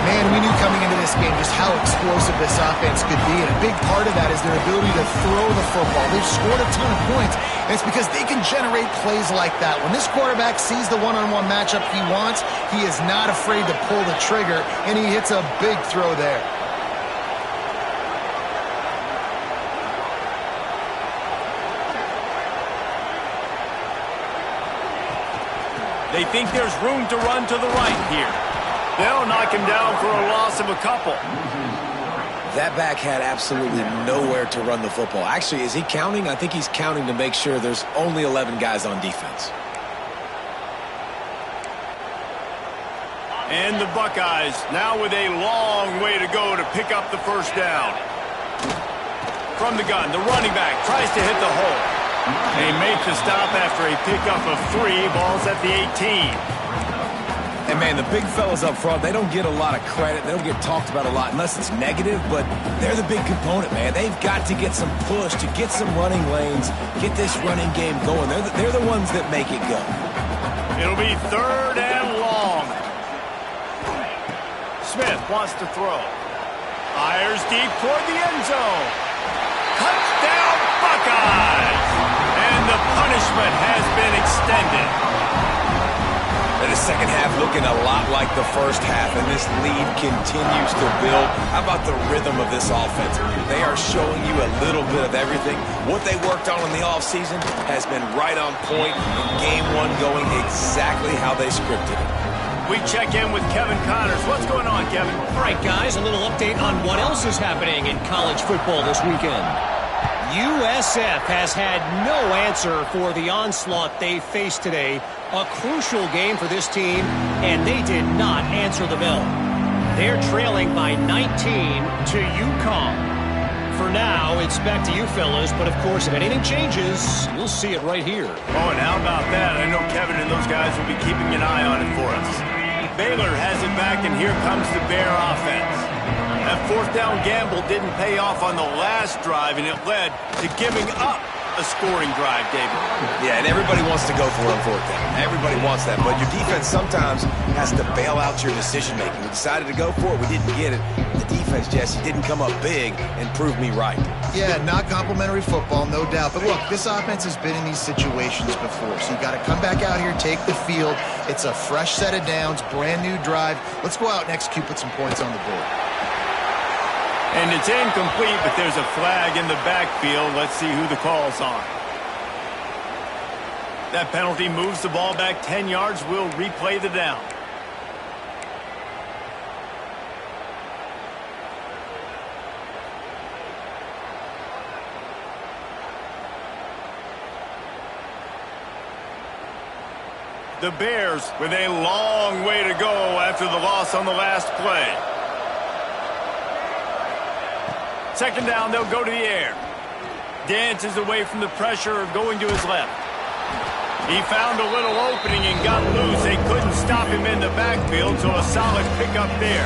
Man, we knew coming into this game just how explosive this offense could be, and a big part of that is their ability to throw the football. They've scored a ton of points, and it's because they can generate plays like that. When this quarterback sees the one-on-one matchup he wants, he is not afraid to pull the trigger, and he hits a big throw there. They think there's room to run to the right here. They'll knock him down for a loss of a couple. That back had absolutely nowhere to run the football. Actually, is he counting? I think he's counting to make sure there's only 11 guys on defense. And the Buckeyes now with a long way to go to pick up the 1st down. From the gun, the running back tries to hit the hole. They make the stop after a pickup of 3. Ball's at the 18. And, man, the big fellas up front, they don't get a lot of credit. They don't get talked about a lot unless it's negative, but they're the big component, man. They've got to get some push, to get some running lanes, get this running game going. They're the ones that make it go. It'll be 3rd and long. Smith wants to throw. Fires deep toward the end zone. Touchdown, Buckeyes! And the punishment has been extended. And the second half looking a lot like the first half, and this lead continues to build. How about the rhythm of this offense? They are showing you a little bit of everything. What they worked on in the offseason has been right on point, and game 1 going exactly how they scripted it. We check in with Kevin Connors. What's going on, Kevin? All right, guys, a little update on what else is happening in college football this weekend. USF has had no answer for the onslaught they faced today. A crucial game for this team, and they did not answer the bell. They're trailing by 19 to UConn. For now, it's back to you fellas, but of course, if anything changes, you'll see it right here. Oh, and how about that? I know Kevin and those guys will be keeping an eye on it for us. Baylor has it back, and here comes the Bear offense. That 4th down gamble didn't pay off on the last drive, and it led to giving up a scoring drive, David. Yeah, and everybody wants to go for it on 4th down. Everybody wants that, but your defense sometimes has to bail out your decision-making. We decided to go for it. We didn't get it. The defense, Jesse, didn't come up big and prove me right. Yeah, not complimentary football, no doubt. But look, this offense has been in these situations before, so you got to come back out here, take the field. It's a fresh set of downs, brand new drive. Let's go out and execute, put some points on the board. And it's incomplete, but there's a flag in the backfield. Let's see who the call's on. That penalty moves the ball back 10 yards. We'll replay the down. The Bears with a long way to go after the loss on the last play. Second down, they'll go to the air. Dances away from the pressure, going to his left. He found a little opening and got loose. They couldn't stop him in the backfield, so a solid pickup there.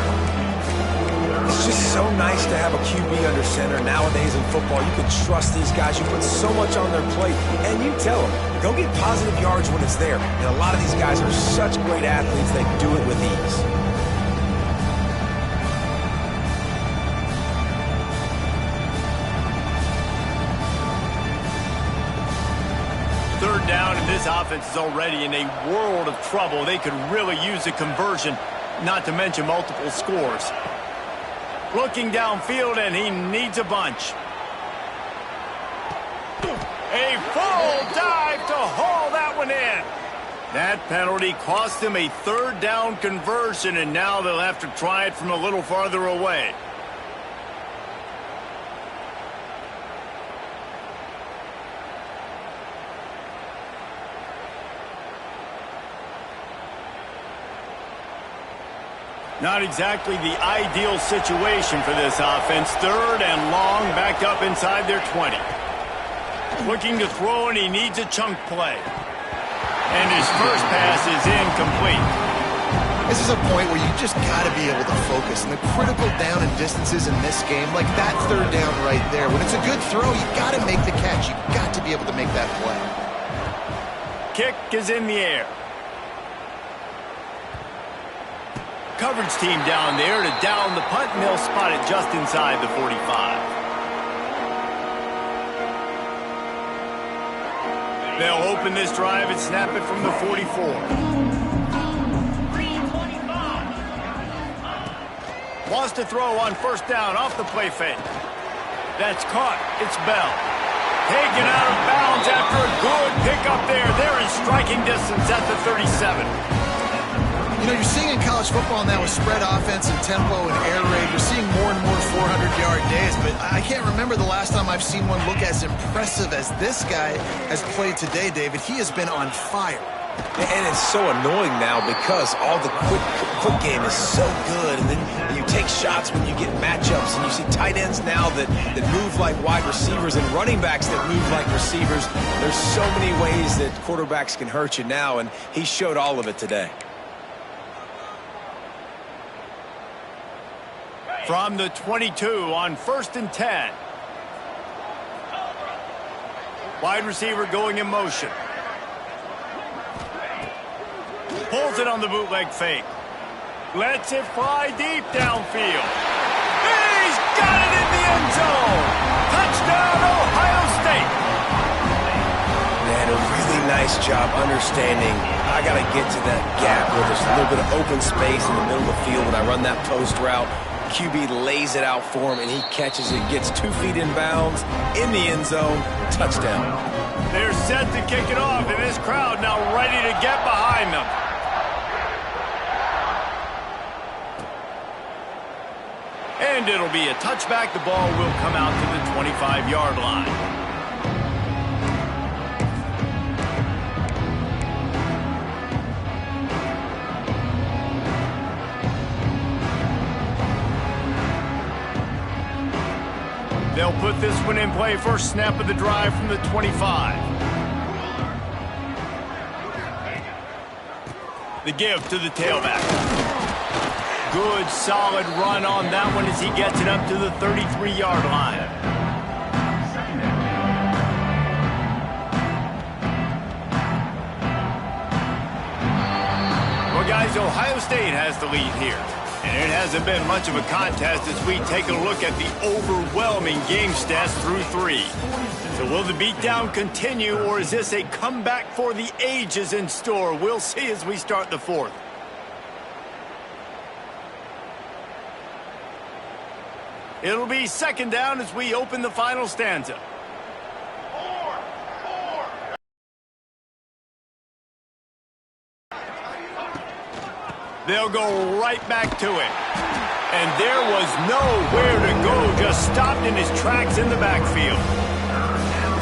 It's just so nice to have a QB under center. Nowadays in football, you can trust these guys. You put so much on their plate, and you tell them, go get positive yards when it's there. And a lot of these guys are such great athletes, they do it with ease. Third down, and this offense is already in a world of trouble. They could really use a conversion, not to mention multiple scores. Looking downfield, and he needs a bunch. A full dive to haul that one in. That penalty cost him a third down conversion, and now they'll have to try it from a little farther away. Not exactly the ideal situation for this offense. Third and long, backed up inside their 20. Looking to throw, and he needs a chunk play. And his first pass is incomplete. This is a point where you just got to be able to focus. And the critical down and distances in this game, like that third down right there, when it's a good throw, you got to make the catch. You got to be able to make that play. Kick is in the air. Coverage team down there to down the punt, and they'll spot it just inside the 45. They'll open this drive and snap it from the 44. Wants to throw on first down off the play fake. That's caught. It's Bell. Taken out of bounds after a good pickup there. They're in striking distance at the 37. You know, you're seeing in college football now with spread offense and tempo and air raid, you're seeing more and more 400-yard days, but I can't remember the last time I've seen one look as impressive as this guy has played today, David. He has been on fire. And it's so annoying now because all the quick game is so good, and then you take shots when you get matchups, and you see tight ends now that move like wide receivers and running backs that move like receivers. There's so many ways that quarterbacks can hurt you now, and he showed all of it today. From the 22 on 1st and 10. Wide receiver going in motion. Pulls it on the bootleg fake. Lets it fly deep downfield. He's got it in the end zone. Touchdown, Ohio State. Man, a really nice job understanding. I got to get to that gap where there's a little bit of open space in the middle of the field when I run that post route. QB lays it out for him, and he catches it, gets 2 feet in bounds, in the end zone, touchdown. They're set to kick it off, and this crowd now ready to get behind them. And it'll be a touchback. The ball will come out to the 25-yard line. They'll put this one in play. First snap of the drive from the 25. The give to the tailback. Good, solid run on that one as he gets it up to the 33-yard line. Well, guys, Ohio State has the lead here. And it hasn't been much of a contest as we take a look at the overwhelming game stats through 3. So will the beatdown continue, or is this a comeback for the ages in store? We'll see as we start the 4th. It'll be second down as we open the final stanza. They'll go right back to it. And there was nowhere to go, just stopped in his tracks in the backfield.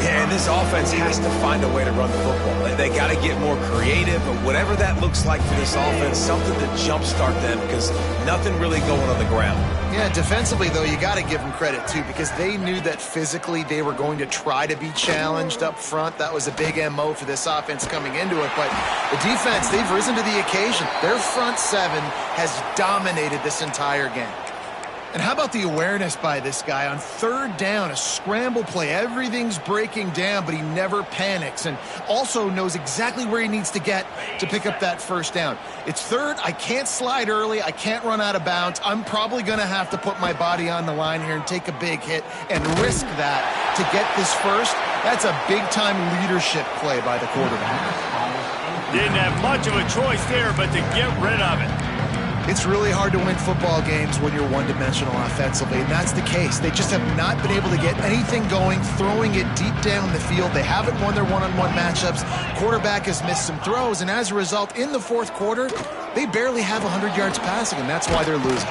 Yeah, and this offense has to find a way to run the football. They got to get more creative, but whatever that looks like for this offense, something to jumpstart them because nothing really going on the ground. Yeah, defensively, though, you got to give them credit, too, because they knew that physically they were going to try to be challenged up front. That was a big MO for this offense coming into it. But the defense, they've risen to the occasion. Their front seven has dominated this entire game. And how about the awareness by this guy on third down, a scramble play. Everything's breaking down, but he never panics and also knows exactly where he needs to get to pick up that first down. It's third. I can't slide early. I can't run out of bounds. I'm probably going to have to put my body on the line here and take a big hit and risk that to get this first. That's a big-time leadership play by the quarterback. Didn't have much of a choice there, but to get rid of it. It's really hard to win football games when you're one-dimensional offensively, and that's the case. They just have not been able to get anything going, throwing it deep down the field. They haven't won their one-on-one matchups. Quarterback has missed some throws, and as a result, in the fourth quarter, they barely have 100 yards passing, and that's why they're losing.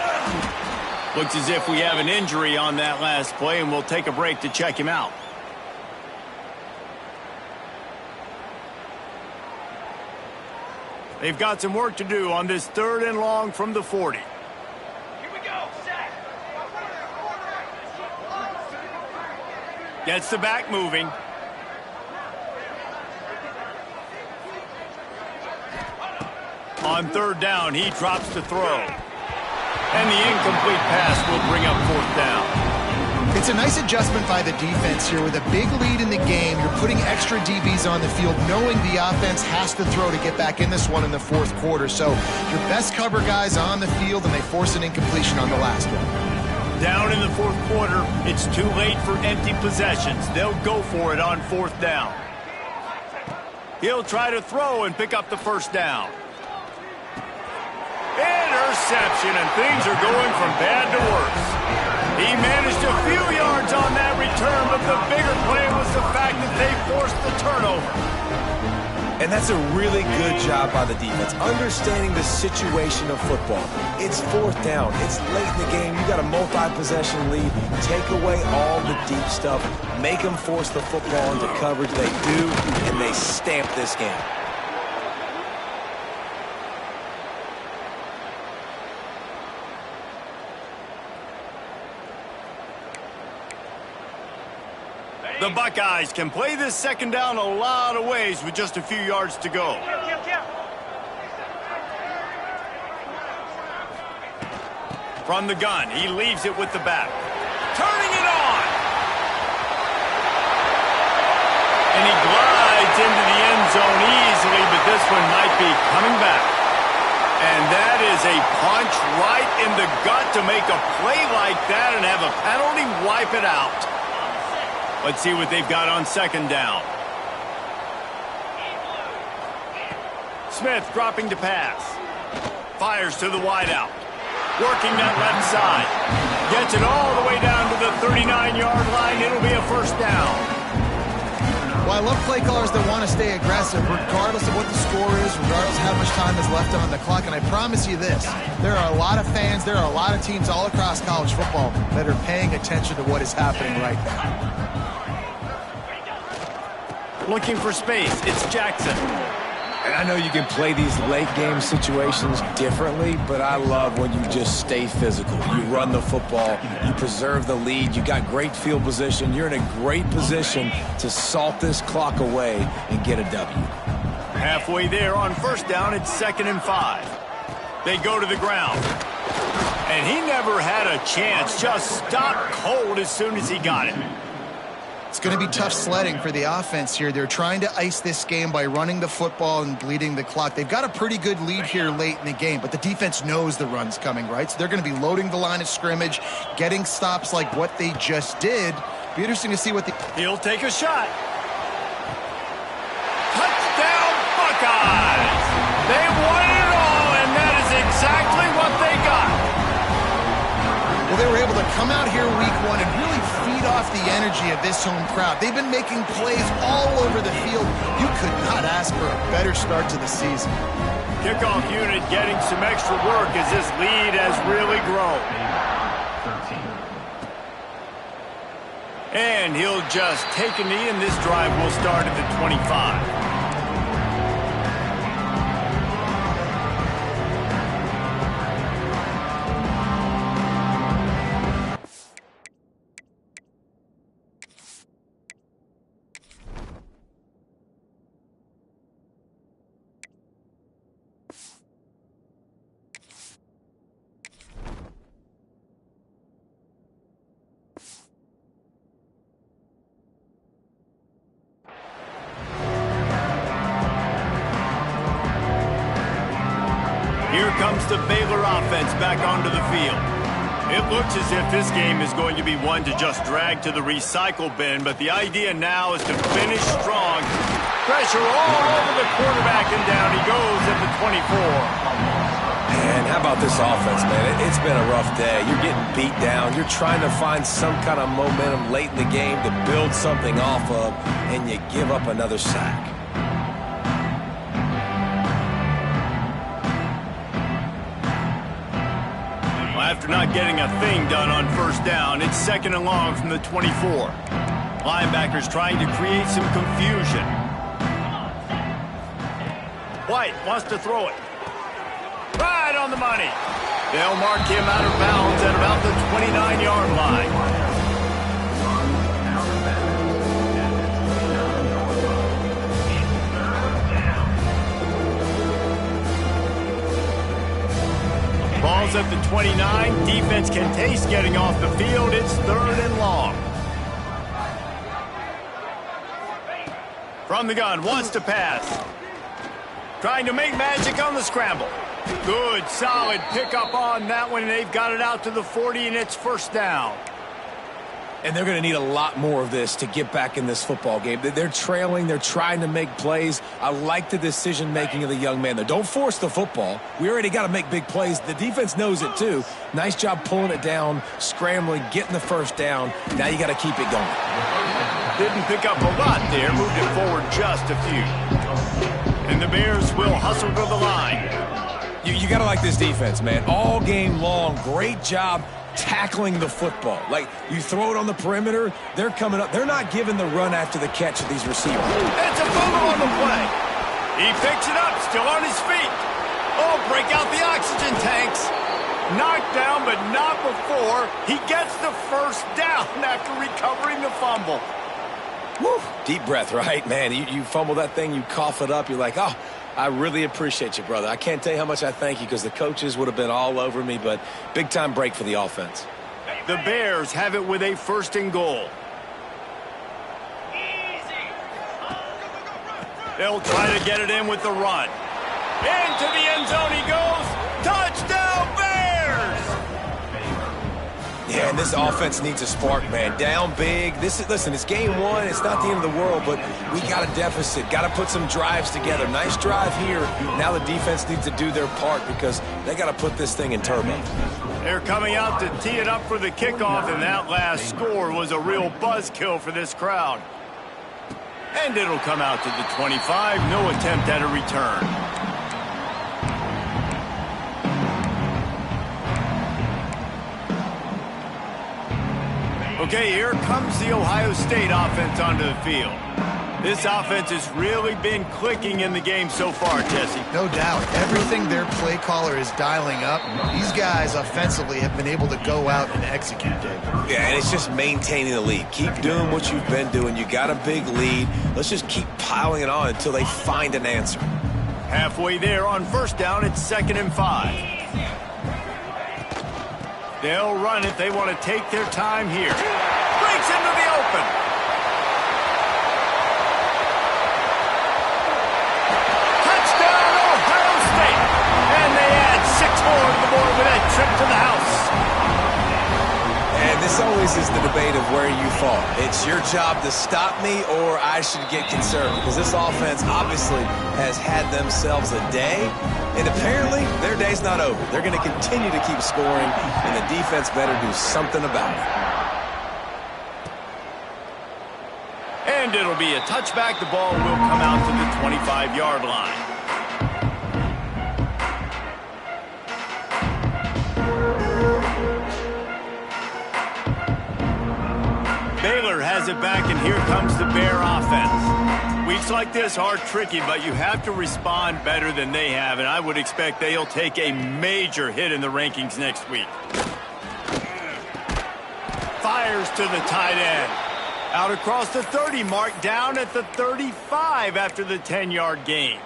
Looks as if we have an injury on that last play, and we'll take a break to check him out. They've got some work to do on this third and long from the 40. Here we go, set. Gets the back moving. On third down, he drops the throw. And the incomplete pass will bring up fourth down. It's a nice adjustment by the defense here. With a big lead in the game, you're putting extra DBs on the field, knowing the offense has to throw to get back in this one in the fourth quarter. So your best cover guys on the field, and they force an incompletion on the last one. Down in the fourth quarter, it's too late for empty possessions. They'll go for it on fourth down. He'll try to throw and pick up the first down. Interception, and things are going from bad to worse. He managed a few yards on that return, but the bigger play was the fact that they forced the turnover. And that's a really good job by the defense, understanding the situation of football. It's fourth down. It's late in the game. You got a multi-possession lead. Take away all the deep stuff. Make them force the football into coverage. They do, and they stamp this game. The Buckeyes can play this second down a lot of ways with just a few yards to go. From the gun, he leaves it with the back. Turning it on! And he glides into the end zone easily, but this one might be coming back. And that is a punch right in the gut to make a play like that and have a penalty wipe it out. Let's see what they've got on second down. Smith dropping to pass. Fires to the wideout. Working that left side. Gets it all the way down to the 39-yard line. It'll be a first down. Well, I love play callers that want to stay aggressive regardless of what the score is, regardless of how much time is left on the clock. And I promise you this, there are a lot of fans, there are a lot of teams all across college football that are paying attention to what is happening right now. Looking for space, it's Jackson. And I know you can play these late-game situations differently, but I love when you just stay physical. You run the football, you preserve the lead, you got great field position, you're in a great position to salt this clock away and get a W. Halfway there on first down, it's 2nd and 5. They go to the ground. And he never had a chance, just stopped cold as soon as he got it. It's going to be tough sledding for the offense here. They're trying to ice this game by running the football and bleeding the clock. They've got a pretty good lead here late in the game, but the defense knows the run's coming, right? So they're going to be loading the line of scrimmage, getting stops like what they just did. Be interesting to see what He'll take a shot. Touchdown, Buckeyes! They won it all, and that is exactly what they got. Well, they were able to come out here week one and really feed off the energy of this home crowd. They've been making plays all over the field. You could not ask for a better start to the season. Kickoff unit getting some extra work as this lead has really grown. And he'll just take a knee, and this drive will start at the 25. Here comes the Baylor offense back onto the field. It looks as if this game is going to be one to just drag to the recycle bin, but the idea now is to finish strong. Pressure all over the quarterback, and down he goes at the 24. Man, how about this offense, man? It's been a rough day. You're getting beat down. You're trying to find some kind of momentum late in the game to build something off of, and you give up another sack. After not getting a thing done on first down, it's 2nd and long from the 24. Linebackers trying to create some confusion. White wants to throw it. Right on the money. They'll mark him out of bounds at about the 29-yard line. Ball's at the 29. Defense can taste getting off the field. It's 3rd and long. From the gun, wants to pass. Trying to make magic on the scramble. Good, solid pickup on that one. They've got it out to the 40, and it's 1st down. And they're going to need a lot more of this to get back in this football game. They're trailing. They're trying to make plays. I like the decision-making of the young man, though. Don't force the football. We already got to make big plays. The defense knows it, too. Nice job pulling it down, scrambling, getting the 1st down. Now you got to keep it going. Didn't pick up a lot there. Moved it forward just a few. And the Bears will hustle to the line. You got to like this defense, man. All game long, great job tackling the football. Like, you throw it on the perimeter, they're coming up. They're not giving the run after the catch of these receivers. It's a fumble on the play. He picks it up, still on his feet. Oh, break out the oxygen tanks. Knocked down, but not before he gets the 1st down after recovering the fumble. Woo. Deep breath, right? Man, you fumble that thing, you cough it up, you're like, oh, I really appreciate you, brother. I can't tell you how much I thank you because the coaches would have been all over me, but big-time break for the offense. The Bears have it with a 1st and goal. They'll try to get it in with the run. Into the end zone he goes. Touchdown, Bears! Yeah, and this offense needs a spark, man. Down big. Listen, it's game one. It's not the end of the world, but we got a deficit. Got to put some drives together. Nice drive here. Now the defense needs to do their part because they got to put this thing in turbo. They're coming out to tee it up for the kickoff, and that last score was a real buzzkill for this crowd. And it'll come out to the 25. No attempt at a return. Okay, here comes the Ohio State offense onto the field. This offense has really been clicking in the game so far, Jesse. No doubt. Everything their play caller is dialing up, these guys offensively have been able to go out and execute it. Yeah, and it's just maintaining the lead. Keep doing what you've been doing. You got a big lead. Let's just keep piling it on until they find an answer. Halfway there on 1st down, it's 2nd and 5. They'll run it. They want to take their time here. Breaks into the open. Touchdown, Ohio State. And they add 6 more to the board with a trip to the house. And this always is the debate of where you fall. It's your job to stop me or I should get concerned because this offense obviously has had themselves a day. And apparently, their day's not over. They're going to continue to keep scoring, and the defense better do something about it. And it'll be a touchback. The ball will come out to the 25-yard line. Baylor has it back, and here comes the Bear offense. Weeks like this are tricky, but you have to respond better than they have, and I would expect they'll take a major hit in the rankings next week. Fires to the tight end. Out across the 30 mark, down at the 35 after the 10-yard gain.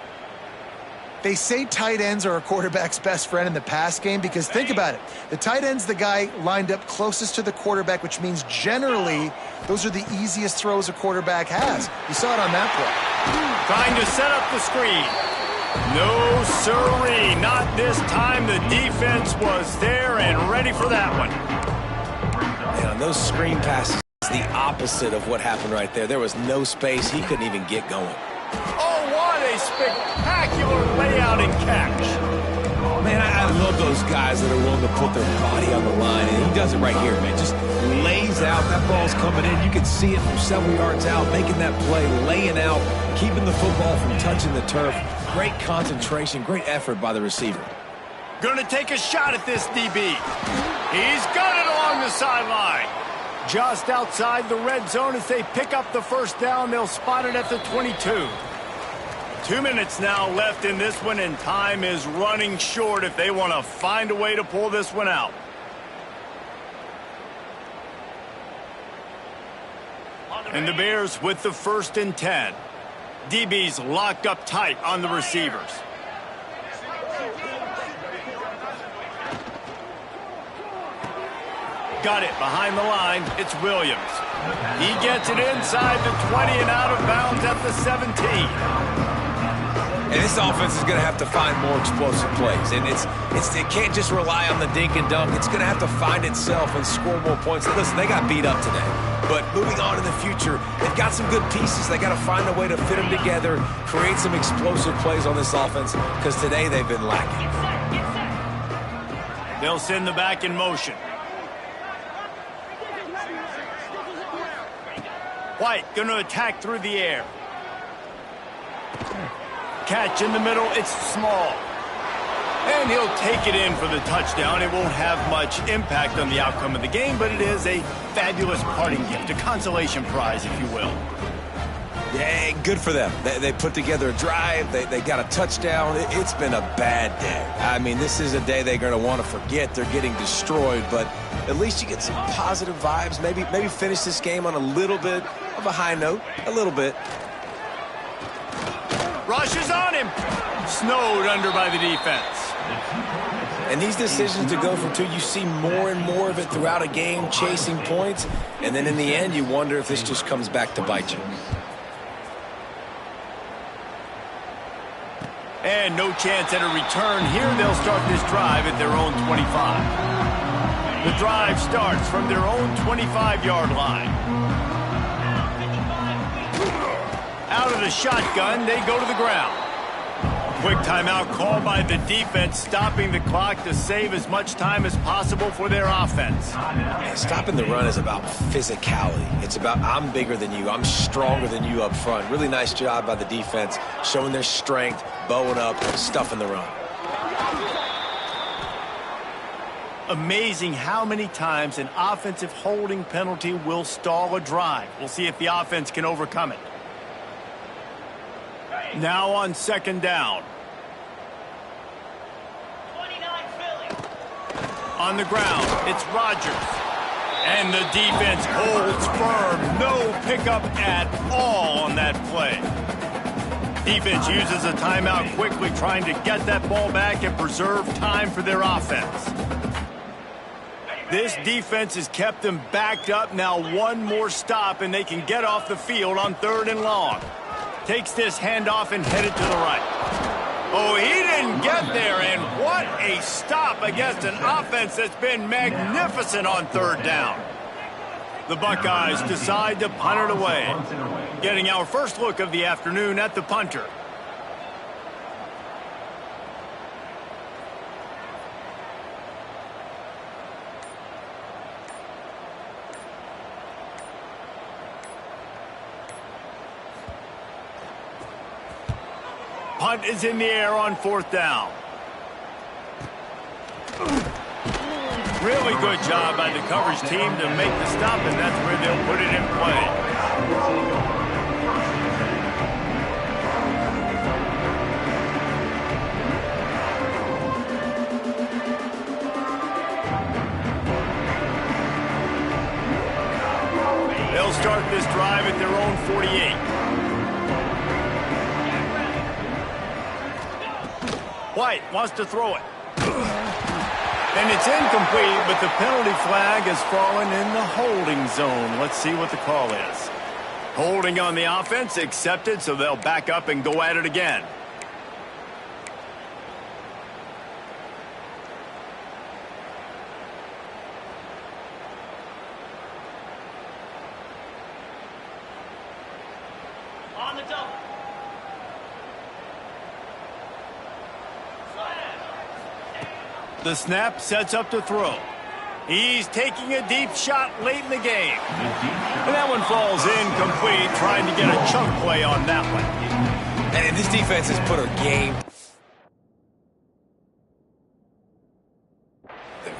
They say tight ends are a quarterback's best friend in the pass game because think about it. The tight end's the guy lined up closest to the quarterback, which means generally those are the easiest throws a quarterback has. You saw it on that play. Trying to set up the screen. No, sirree. Not this time. The defense was there and ready for that one. And on those screen passes, the opposite of what happened right there. There was no space. He couldn't even get going. Oh, what a spectacular layout and catch. Man, I love those guys that are willing to put their body on the line, and he does it right here, man. Just lays out. That ball's coming in. You can see it from several yards out, making that play, laying out, keeping the football from touching the turf. Great concentration, great effort by the receiver. Going to take a shot at this DB. He's got it along the sideline. Just outside the red zone as they pick up the first down. They'll spot it at the 22. 2 minutes now left in this one, and time is running short if they want to find a way to pull this one out. And the Bears with the 1st and 10. DB's locked up tight on the receivers. Got it behind the line. It's Williams. He gets it inside the 20 and out of bounds at the 17. And this offense is going to have to find more explosive plays. And it can't just rely on the dink and dunk. It's going to have to find itself and score more points. And listen, they got beat up today. But moving on in the future, they've got some good pieces. They got to find a way to fit them together, create some explosive plays on this offense, because today they've been lacking. They'll send the back in motion. White going to attack through the air. Catch in the middle. It's small. And he'll take it in for the touchdown. It won't have much impact on the outcome of the game, but it is a fabulous parting gift, a consolation prize, if you will. Yeah, good for them. They put together a drive. They got a touchdown. It's been a bad day. I mean, this is a day they're going to want to forget. They're getting destroyed, but at least you get some positive vibes. Maybe finish this game on a little bit of a high note. A little bit. Rushes on him. Snowed under by the defense. And these decisions to go for two, you see more and more of it throughout a game, chasing points. And then in the end, you wonder if this just comes back to bite you. And no chance at a return here. They'll start this drive at their own 25. The drive starts from their own 25-yard line. Out of the shotgun, they go to the ground. Quick timeout call by the defense, stopping the clock to save as much time as possible for their offense. Stopping the run is about physicality. It's about I'm bigger than you, I'm stronger than you up front. Really nice job by the defense, showing their strength, bowing up, stuffing the run. Amazing how many times an offensive holding penalty will stall a drive. We'll see if the offense can overcome it. Now on 2nd down. On the ground, it's Rodgers. And the defense holds firm. No pickup at all on that play. Defense uses a timeout quickly, trying to get that ball back and preserve time for their offense. This defense has kept them backed up. Now one more stop, and they can get off the field on 3rd and long. Takes this handoff and headed to the right. Oh, he didn't get there, and what a stop against an offense that's been magnificent on 3rd down. The Buckeyes decide to punt it away. Getting our first look of the afternoon at the punter. Punt is in the air on 4th down. Really good job by the coverage team to make the stop, and that's where they'll put it in play. They'll start this drive at their own 48. White wants to throw it. And it's incomplete, but the penalty flag has fallen in the holding zone. Let's see what the call is. Holding on the offense, accepted, so they'll back up and go at it again. On the double. The snap sets up to throw. He's taking a deep shot late in the game. And that one falls incomplete, trying to get a chunk play on that one. And this defense has put a game.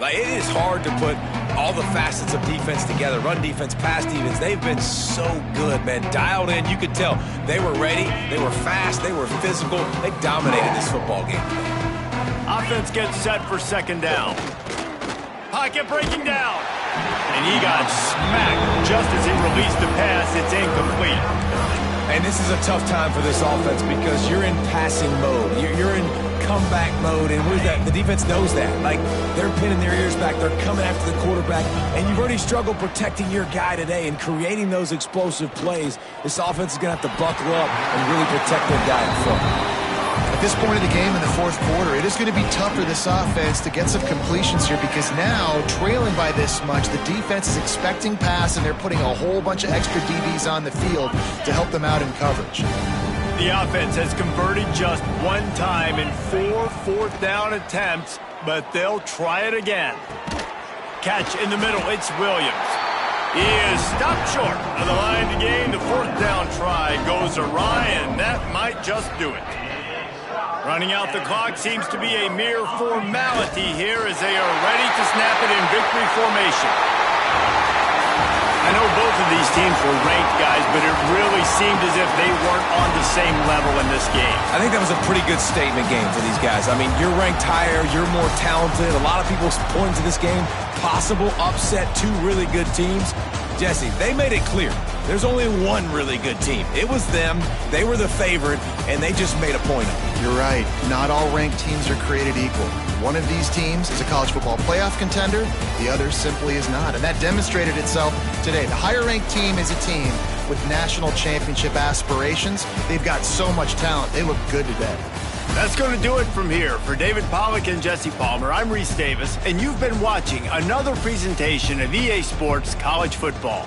Like, it is hard to put all the facets of defense together. Run defense, pass defense. They've been so good, man. Dialed in. You could tell they were ready. They were fast. They were physical. They dominated this football game. Offense gets set for 2nd down. Pocket breaking down. And he got smacked just as he released the pass. It's incomplete. And this is a tough time for this offense because you're in passing mode. You're in comeback mode, and the defense knows that. Like, they're pinning their ears back. They're coming after the quarterback, and you've already struggled protecting your guy today and creating those explosive plays. This offense is going to have to buckle up and really protect their guy in front. At this point of the game in the 4th quarter, it is going to be tough for this offense to get some completions here because now, trailing by this much, the defense is expecting pass, and they're putting a whole bunch of extra DBs on the field to help them out in coverage. The offense has converted just one time in 4 4th down attempts, but they'll try it again. Catch in the middle, it's Williams. He is stopped short of the line to gain. The 4th down try goes awry, and that might just do it. Running out the clock seems to be a mere formality here as they are ready to snap it in victory formation. I know both of these teams were ranked, guys, but it really seemed as if they weren't on the same level in this game. I think that was a pretty good statement game for these guys. I mean, you're ranked higher, you're more talented. A lot of people point to this game, possible upset, 2 really good teams. Jesse, they made it clear. There's only one really good team. It was them. They were the favorite, and they just made a point of it. You're right. Not all ranked teams are created equal. One of these teams is a college football playoff contender. The other simply is not. And that demonstrated itself today. The higher-ranked team is a team with national championship aspirations. They've got so much talent. They look good today. That's going to do it from here. For David Pollack and Jesse Palmer, I'm Reese Davis, and you've been watching another presentation of EA Sports College Football.